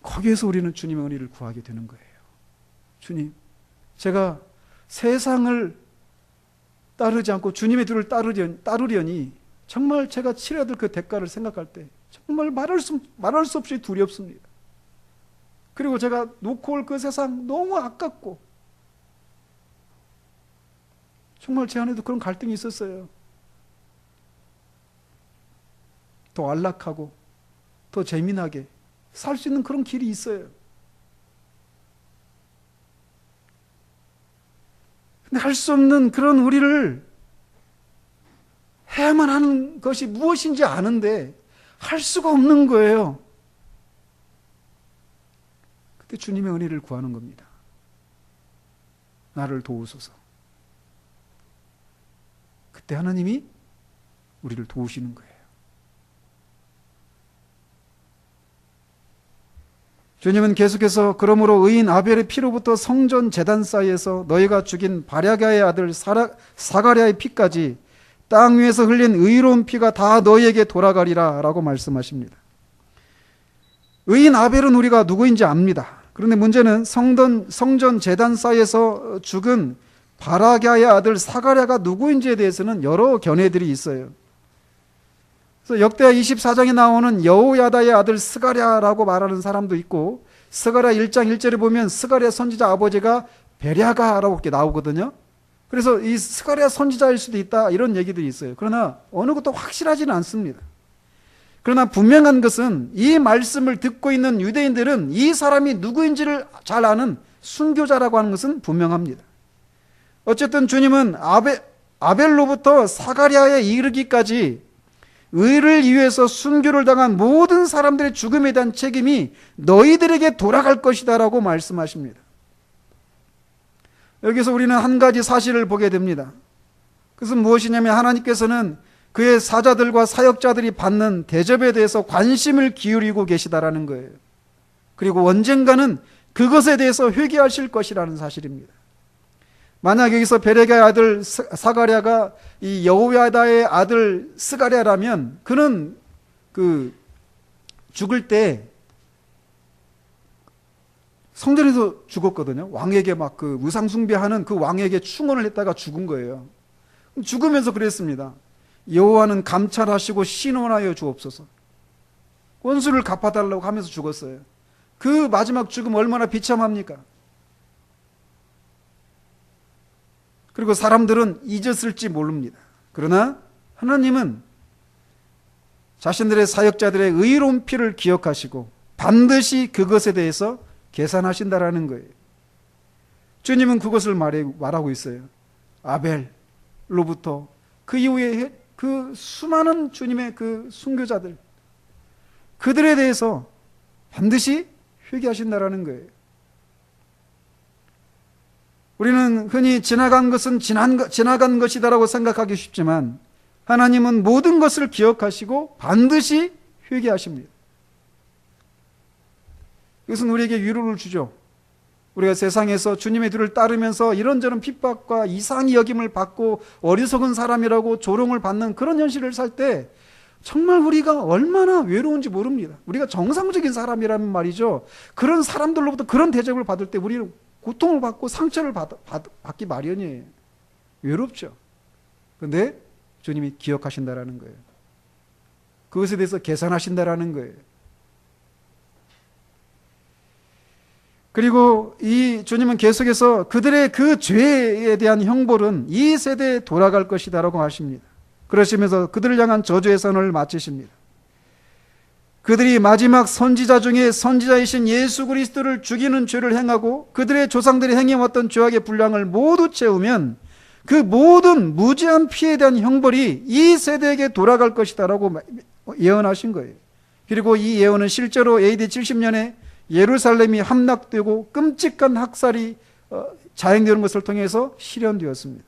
거기에서 우리는 주님의 은혜를 구하게 되는 거예요. 주님, 제가 세상을 따르지 않고 주님의 뒤를 따르려니 정말 제가 치러야 될 그 대가를 생각할 때 정말 말할 수 없이 두렵습니다. 그리고 제가 놓고 올 그 세상 너무 아깝고 정말 제 안에도 그런 갈등이 있었어요. 더 안락하고 더 재미나게 살 수 있는 그런 길이 있어요. 근데 할 수 없는 그런 우리를 해야만 하는 것이 무엇인지 아는데 할 수가 없는 거예요. 그때 주님의 은혜를 구하는 겁니다. 나를 도우소서. 그때 하나님이 우리를 도우시는 거예요. 주님은 계속해서 그러므로 의인 아벨의 피로부터 성전 제단 사이에서 너희가 죽인 바랴가의 아들 사가랴의 피까지 땅 위에서 흘린 의로운 피가 다 너희에게 돌아가리라 라고 말씀하십니다. 의인 아벨은 우리가 누구인지 압니다. 그런데 문제는 성전 제단 사이에서 죽은 바라갸의 아들 사가랴가 누구인지에 대해서는 여러 견해들이 있어요. 그래서 역대하 24장에 나오는 여호야다의 아들 스가랴라고 말하는 사람도 있고, 스가랴 1장 1절에 보면 스가랴 선지자 아버지가 베랴가라고 이렇게 나오거든요. 그래서 이 스가랴 선지자일 수도 있다 이런 얘기들이 있어요. 그러나 어느 것도 확실하지는 않습니다. 그러나 분명한 것은 이 말씀을 듣고 있는 유대인들은 이 사람이 누구인지를 잘 아는 순교자라고 하는 것은 분명합니다. 어쨌든 주님은 아벨로부터 사가랴에 이르기까지 의를 위해서 순교를 당한 모든 사람들의 죽음에 대한 책임이 너희들에게 돌아갈 것이다 라고 말씀하십니다. 여기서 우리는 한 가지 사실을 보게 됩니다. 그것은 무엇이냐면 하나님께서는 그의 사자들과 사역자들이 받는 대접에 대해서 관심을 기울이고 계시다라는 거예요. 그리고 언젠가는 그것에 대해서 회개하실 것이라는 사실입니다. 만약 여기서 베레가의 아들 사가랴가 이 여호야다의 아들 스가랴라면 그는 죽을 때 성전에서 죽었거든요. 왕에게 막 우상 숭배하는 그 왕에게 충언을 했다가 죽은 거예요. 죽으면서 그랬습니다. 여호와는 감찰하시고 신원하여 주옵소서. 원수를 갚아달라고 하면서 죽었어요. 그 마지막 죽음 얼마나 비참합니까? 그리고 사람들은 잊었을지 모릅니다. 그러나 하나님은 자신들의 사역자들의 의로운 피를 기억하시고 반드시 그것에 대해서 계산하신다라는 거예요. 주님은 그것을 말하고 있어요. 아벨로부터 그 이후에 그 수많은 주님의 그 순교자들, 그들에 대해서 반드시 회개하신다라는 거예요. 우리는 흔히 지나간 것은 지나간 것이다라고 생각하기 쉽지만 하나님은 모든 것을 기억하시고 반드시 회개하십니다. 이것은 우리에게 위로를 주죠. 우리가 세상에서 주님의 뒤를 따르면서 이런저런 핍박과 이상히 여김을 받고 어리석은 사람이라고 조롱을 받는 그런 현실을 살 때 정말 우리가 얼마나 외로운지 모릅니다. 우리가 정상적인 사람이라는 말이죠. 그런 사람들로부터 그런 대접을 받을 때 우리는 고통을 받고 상처를 받기 마련이에요. 외롭죠. 그런데 주님이 기억하신다라는 거예요. 그것에 대해서 계산하신다라는 거예요. 그리고 이 주님은 계속해서 그들의 그 죄에 대한 형벌은 이 세대에 돌아갈 것이다라고 하십니다. 그러시면서 그들을 향한 저주의 선을 마치십니다. 그들이 마지막 선지자 중에 선지자이신 예수 그리스도를 죽이는 죄를 행하고 그들의 조상들이 행해왔던 죄악의 분량을 모두 채우면 그 모든 무지한 피해에 대한 형벌이 이 세대에게 돌아갈 것이다라고 예언하신 거예요. 그리고 이 예언은 실제로 AD 70년에 예루살렘이 함락되고 끔찍한 학살이 자행되는 것을 통해서 실현되었습니다.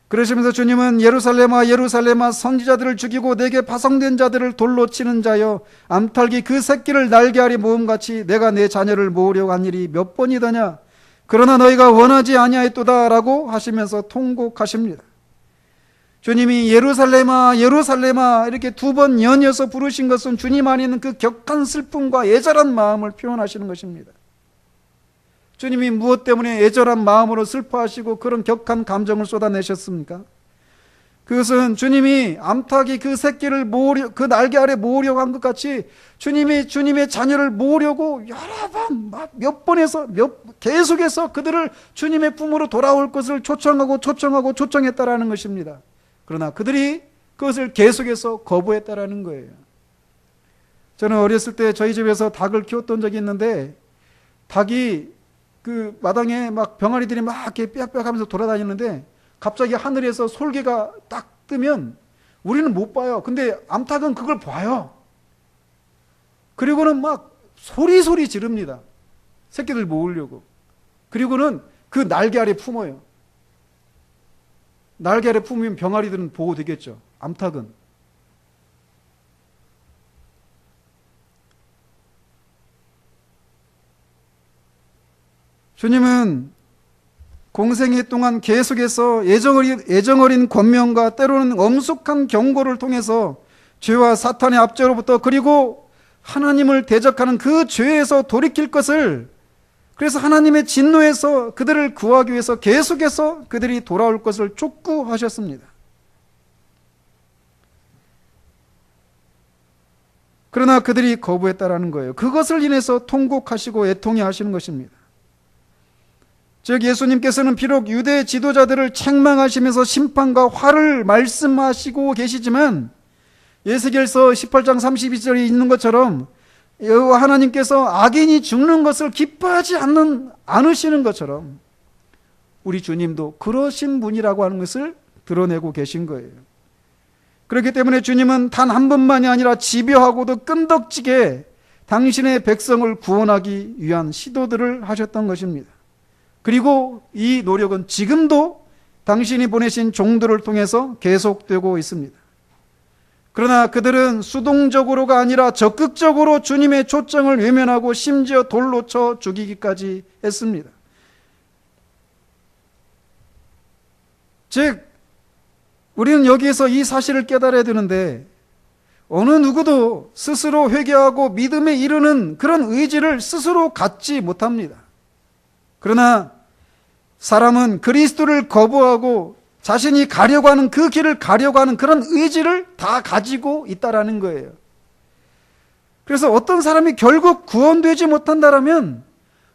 그러시면서 주님은 예루살렘아 예루살렘아 선지자들을 죽이고 내게 파송된 자들을 돌로 치는 자여 암탉이 그 새끼를 날개 아래 모음같이 내가 내 자녀를 모으려고 한 일이 몇 번이더냐 그러나 너희가 원하지 아니하였도다 라고 하시면서 통곡하십니다. 주님이 예루살렘아 예루살렘아 이렇게 두 번 연이어서 부르신 것은 주님 안에 있는 그 격한 슬픔과 애절한 마음을 표현하시는 것입니다. 주님이 무엇 때문에 애절한 마음으로 슬퍼하시고 그런 격한 감정을 쏟아내셨습니까? 그것은 주님이 암탉이 그 새끼를 그 날개 아래 모으려고 한 것 같이 주님이 주님의 자녀를 모으려고 여러 번, 몇 번에서 계속해서 그들을 주님의 품으로 돌아올 것을 초청했다라는 것입니다. 그러나 그들이 그것을 계속해서 거부했다라는 거예요. 저는 어렸을 때 저희 집에서 닭을 키웠던 적이 있는데 닭이 그 마당에 막 병아리들이 막 이렇게 빽빽 하면서 돌아다니는데 갑자기 하늘에서 솔개가 딱 뜨면 우리는 못 봐요. 근데 암탉은 그걸 봐요. 그리고는 막 소리 지릅니다. 새끼들 모으려고. 그리고는 그 날개 아래 품어요. 날개 아래 품으면 병아리들은 보호되겠죠. 암탉은. 주님은 공생애 동안 계속해서 애정어린 권면과 때로는 엄숙한 경고를 통해서 죄와 사탄의 압제로부터 그리고 하나님을 대적하는 그 죄에서 돌이킬 것을 그래서 하나님의 진노에서 그들을 구하기 위해서 계속해서 그들이 돌아올 것을 촉구하셨습니다. 그러나 그들이 거부했다라는 거예요. 그것을 인해서 통곡하시고 애통해 하시는 것입니다. 즉 예수님께서는 비록 유대 지도자들을 책망하시면서 심판과 화를 말씀하시고 계시지만 에스겔서 18장 32절에 있는 것처럼 여호와 하나님께서 악인이 죽는 것을 기뻐하지 않으시는 것처럼 우리 주님도 그러신 분이라고 하는 것을 드러내고 계신 거예요. 그렇기 때문에 주님은 단 한 번만이 아니라 집요하고도 끈덕지게 당신의 백성을 구원하기 위한 시도들을 하셨던 것입니다. 그리고 이 노력은 지금도 당신이 보내신 종들을 통해서 계속되고 있습니다. 그러나 그들은 수동적으로가 아니라 적극적으로 주님의 초청을 외면하고 심지어 돌로 쳐 죽이기까지 했습니다. 즉 우리는 여기에서 이 사실을 깨달아야 되는데 어느 누구도 스스로 회개하고 믿음에 이르는 그런 의지를 스스로 갖지 못합니다. 그러나 사람은 그리스도를 거부하고 자신이 가려고 하는 그 길을 가려고 하는 그런 의지를 다 가지고 있다라는 거예요. 그래서 어떤 사람이 결국 구원되지 못한다라면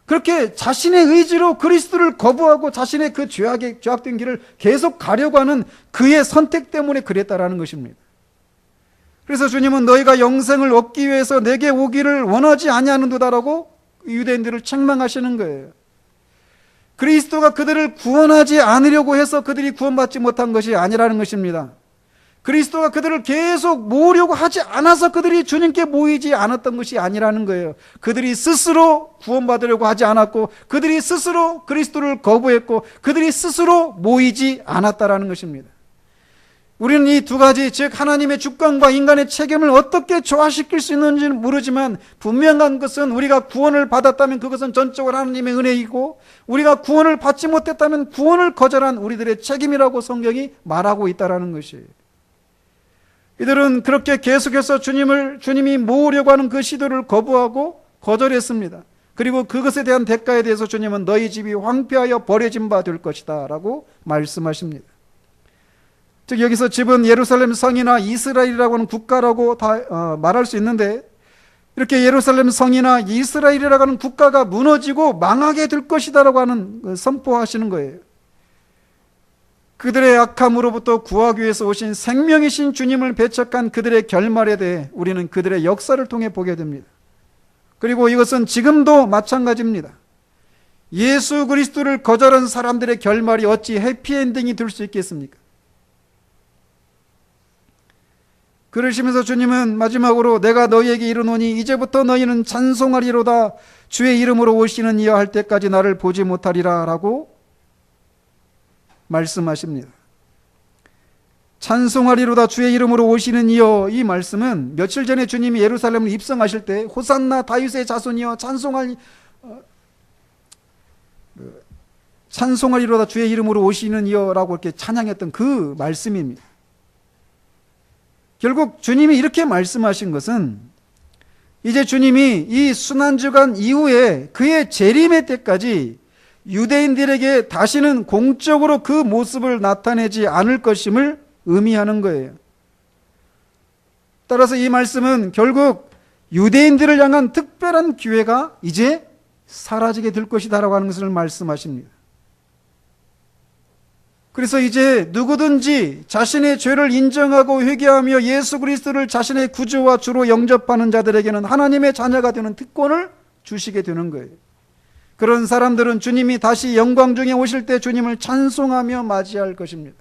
그렇게 자신의 의지로 그리스도를 거부하고 자신의 그 죄악된 길을 계속 가려고 하는 그의 선택 때문에 그랬다라는 것입니다. 그래서 주님은 너희가 영생을 얻기 위해서 내게 오기를 원하지 아니하는도다라고 유대인들을 책망하시는 거예요. 그리스도가 그들을 구원하지 않으려고 해서 그들이 구원받지 못한 것이 아니라는 것입니다. 그리스도가 그들을 계속 모으려고 하지 않아서 그들이 주님께 모이지 않았던 것이 아니라는 거예요. 그들이 스스로 구원받으려고 하지 않았고, 그들이 스스로 그리스도를 거부했고, 그들이 스스로 모이지 않았다라는 것입니다. 우리는 이 두 가지, 즉 하나님의 주권과 인간의 책임을 어떻게 조화시킬 수 있는지는 모르지만, 분명한 것은 우리가 구원을 받았다면 그것은 전적으로 하나님의 은혜이고, 우리가 구원을 받지 못했다면 구원을 거절한 우리들의 책임이라고 성경이 말하고 있다는 것이에요. 이들은 그렇게 계속해서 주님이 모으려고 하는 그 시도를 거부하고 거절했습니다. 그리고 그것에 대한 대가에 대해서 주님은 너희 집이 황폐하여 버려진 바 될 것이다 라고 말씀하십니다. 즉 여기서 집은 예루살렘 성이나 이스라엘이라고 하는 국가라고 다 말할 수 있는데, 이렇게 예루살렘 성이나 이스라엘이라고 하는 국가가 무너지고 망하게 될 것이다 라고 하는 선포하시는 거예요. 그들의 악함으로부터 구하기 위해서 오신 생명이신 주님을 배척한 그들의 결말에 대해 우리는 그들의 역사를 통해 보게 됩니다. 그리고 이것은 지금도 마찬가지입니다. 예수 그리스도를 거절한 사람들의 결말이 어찌 해피엔딩이 될 수 있겠습니까? 그러시면서 주님은 마지막으로 내가 너희에게 이르노니 이제부터 너희는 찬송하리로다 주의 이름으로 오시는 이여 할 때까지 나를 보지 못하리라 라고 말씀하십니다. 찬송하리로다 주의 이름으로 오시는 이여, 이 말씀은 며칠 전에 주님이 예루살렘을 입성하실 때 호산나 다윗의 자손이여 찬송하리로다 주의 이름으로 오시는 이여 라고 이렇게 찬양했던 그 말씀입니다. 결국 주님이 이렇게 말씀하신 것은 이제 주님이 이 순환주간 이후에 그의 재림의 때까지 유대인들에게 다시는 공적으로 그 모습을 나타내지 않을 것임을 의미하는 거예요. 따라서 이 말씀은 결국 유대인들을 향한 특별한 기회가 이제 사라지게 될 것이다 라고 하는 것을 말씀하십니다. 그래서 이제 누구든지 자신의 죄를 인정하고 회개하며 예수 그리스도를 자신의 구주와 주로 영접하는 자들에게는 하나님의 자녀가 되는 특권을 주시게 되는 거예요. 그런 사람들은 주님이 다시 영광 중에 오실 때 주님을 찬송하며 맞이할 것입니다.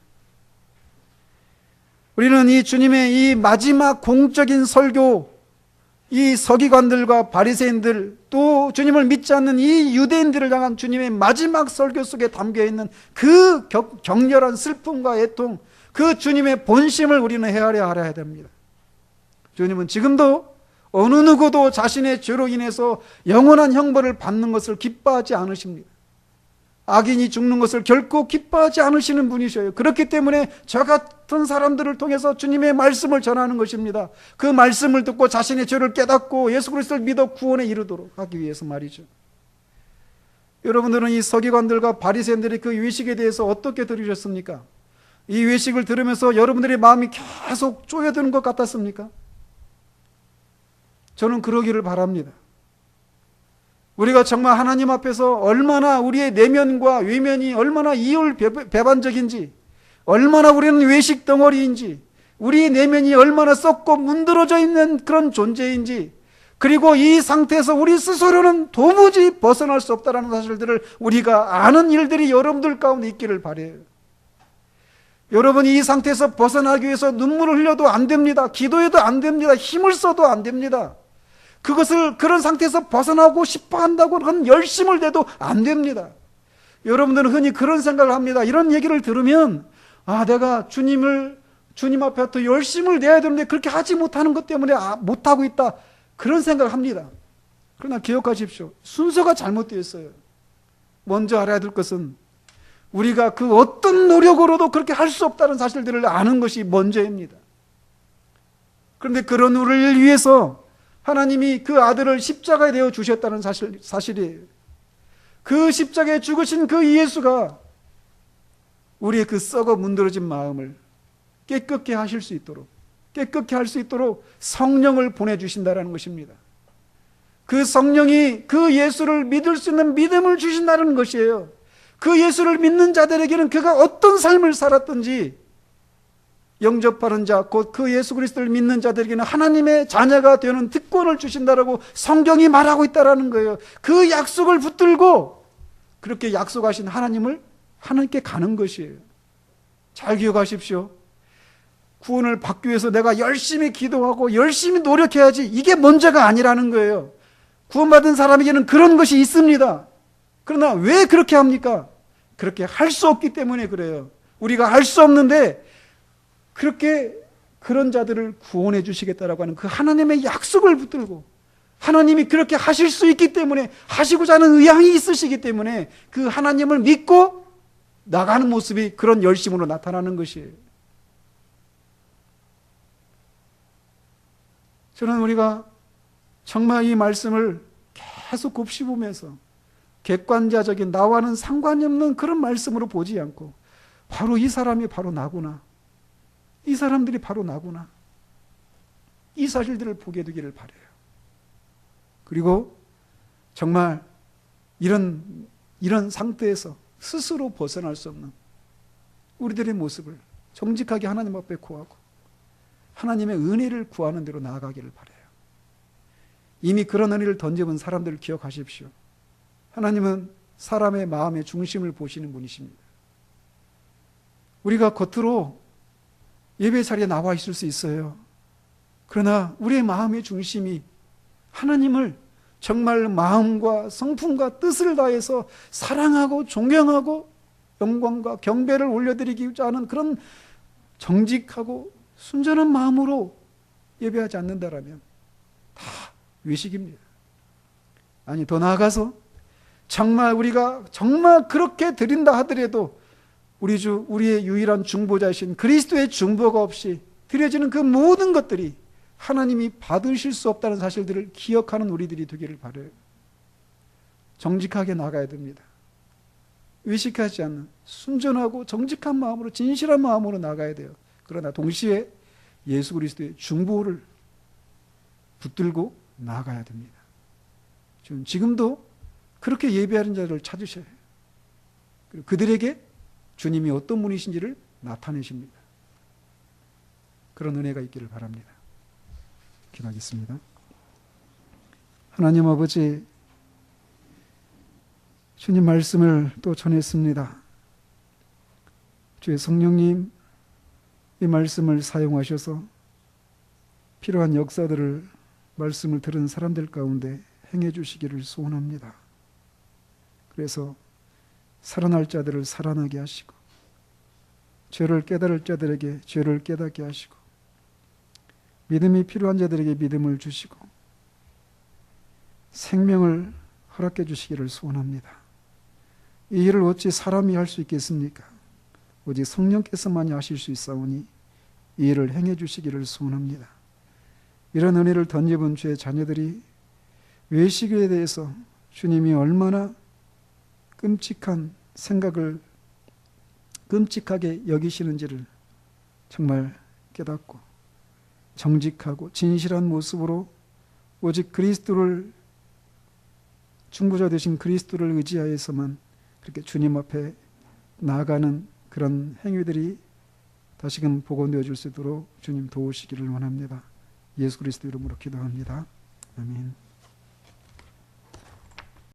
우리는 이 주님의 이 마지막 공적인 설교, 이 서기관들과 바리새인들, 또 주님을 믿지 않는 이 유대인들을 향한 주님의 마지막 설교 속에 담겨있는 그 격렬한 슬픔과 애통, 그 주님의 본심을 우리는 헤아려 알아야 됩니다. 주님은 지금도 어느 누구도 자신의 죄로 인해서 영원한 형벌을 받는 것을 기뻐하지 않으십니다. 악인이 죽는 것을 결코 기뻐하지 않으시는 분이셔요. 그렇기 때문에 저 같은 사람들을 통해서 주님의 말씀을 전하는 것입니다. 그 말씀을 듣고 자신의 죄를 깨닫고 예수 그리스도를 믿어 구원에 이르도록 하기 위해서 말이죠. 여러분들은 이 서기관들과 바리새인들의 그 외식에 대해서 어떻게 들으셨습니까? 이 외식을 들으면서 여러분들의 마음이 계속 쪼여드는 것 같았습니까? 저는 그러기를 바랍니다. 우리가 정말 하나님 앞에서 얼마나 우리의 내면과 외면이 얼마나 이율배반적인지, 얼마나 우리는 외식 덩어리인지, 우리의 내면이 얼마나 썩고 문드러져 있는 그런 존재인지, 그리고 이 상태에서 우리 스스로는 도무지 벗어날 수 없다는 사실들을 우리가 아는 일들이 여러분들 가운데 있기를 바라요. 여러분이 이 상태에서 벗어나기 위해서 눈물을 흘려도 안 됩니다. 기도해도 안 됩니다. 힘을 써도 안 됩니다. 그런 상태에서 벗어나고 싶어 한다고 그런 열심을 내도 안 됩니다. 여러분들은 흔히 그런 생각을 합니다. 이런 얘기를 들으면 내가 주님 앞에 더 열심을 내야 되는데 그렇게 하지 못하는 것 때문에 못하고 있다, 그런 생각을 합니다. 그러나 기억하십시오. 순서가 잘못되어 있어요. 먼저 알아야 될 것은 우리가 그 어떤 노력으로도 그렇게 할 수 없다는 사실들을 아는 것이 먼저입니다. 그런데 그런 우리를 위해서 하나님이 그 아들을 십자가에 내어 주셨다는 사실이에요. 그 십자가에 죽으신 그 예수가 우리의 그 썩어 문드러진 마음을 깨끗게 하실 수 있도록, 깨끗게 할 수 있도록 성령을 보내주신다는 것입니다. 그 성령이 그 예수를 믿을 수 있는 믿음을 주신다는 것이에요. 그 예수를 믿는 자들에게는 그가 어떤 삶을 살았든지 영접하는 자, 곧 그 예수 그리스도를 믿는 자들에게는 하나님의 자녀가 되는 특권을 주신다라고 성경이 말하고 있다라는 거예요. 그 약속을 붙들고 그렇게 약속하신 하나님을 하나님께 가는 것이에요. 잘 기억하십시오. 구원을 받기 위해서 내가 열심히 기도하고 열심히 노력해야지, 이게 문제가 아니라는 거예요. 구원받은 사람에게는 그런 것이 있습니다. 그러나 왜 그렇게 합니까? 그렇게 할 수 없기 때문에 그래요. 우리가 할 수 없는데 그렇게 그런 자들을 구원해 주시겠다라고 하는 그 하나님의 약속을 붙들고, 하나님이 그렇게 하실 수 있기 때문에, 하시고자 하는 의향이 있으시기 때문에 그 하나님을 믿고 나가는 모습이 그런 열심으로 나타나는 것이에요. 저는 우리가 정말 이 말씀을 계속 곱씹으면서 객관자적인 나와는 상관이 없는 그런 말씀으로 보지 않고, 바로 이 사람이 바로 나구나, 이 사람들이 바로 나구나, 이 사실들을 보게 되기를 바라요. 그리고 정말 이런 상태에서 스스로 벗어날 수 없는 우리들의 모습을 정직하게 하나님 앞에 구하고 하나님의 은혜를 구하는 대로 나아가기를 바라요. 이미 그런 은혜를 던져본 사람들을 기억하십시오. 하나님은 사람의 마음의 중심을 보시는 분이십니다. 우리가 겉으로 예배 자리에 나와 있을 수 있어요. 그러나 우리의 마음의 중심이 하나님을 정말 마음과 성품과 뜻을 다해서 사랑하고 존경하고 영광과 경배를 올려드리고자 하는 그런 정직하고 순전한 마음으로 예배하지 않는다라면 다 외식입니다. 아니, 더 나아가서 정말 우리가 정말 그렇게 드린다 하더라도 우리 주, 우리의 유일한 중보자이신 그리스도의 중보가 없이 드려지는 그 모든 것들이 하나님이 받으실 수 없다는 사실들을 기억하는 우리들이 되기를 바라요. 정직하게 나가야 됩니다. 의식하지 않는 순전하고 정직한 마음으로, 진실한 마음으로 나가야 돼요. 그러나 동시에 예수 그리스도의 중보를 붙들고 나가야 됩니다. 지금도 그렇게 예배하는 자들을 찾으셔야 해요. 그리고 그들에게 주님이 어떤 분이신지를 나타내십니다. 그런 은혜가 있기를 바랍니다. 기도하겠습니다. 하나님 아버지, 주님 말씀을 또 전했습니다. 주의 성령님, 이 말씀을 사용하셔서 필요한 역사들을, 말씀을 들은 사람들 가운데 행해 주시기를 소원합니다. 그래서 살아날 자들을 살아나게 하시고, 죄를 깨달을 자들에게 죄를 깨닫게 하시고, 믿음이 필요한 자들에게 믿음을 주시고, 생명을 허락해 주시기를 소원합니다. 이 일을 어찌 사람이 할 수 있겠습니까? 오직 성령께서만이 하실 수 있사오니 이 일을 행해 주시기를 소원합니다. 이런 은혜를 던져본 주의 자녀들이 외식에 대해서 주님이 얼마나 끔찍한 생각을 끔찍하게 여기시는지를 정말 깨닫고 정직하고 진실한 모습으로 오직 그리스도를, 중보자 되신 그리스도를 의지하여서만 그렇게 주님 앞에 나아가는 그런 행위들이 다시금 복원되어 줄 수 있도록 주님 도우시기를 원합니다. 예수 그리스도 이름으로 기도합니다. 아멘.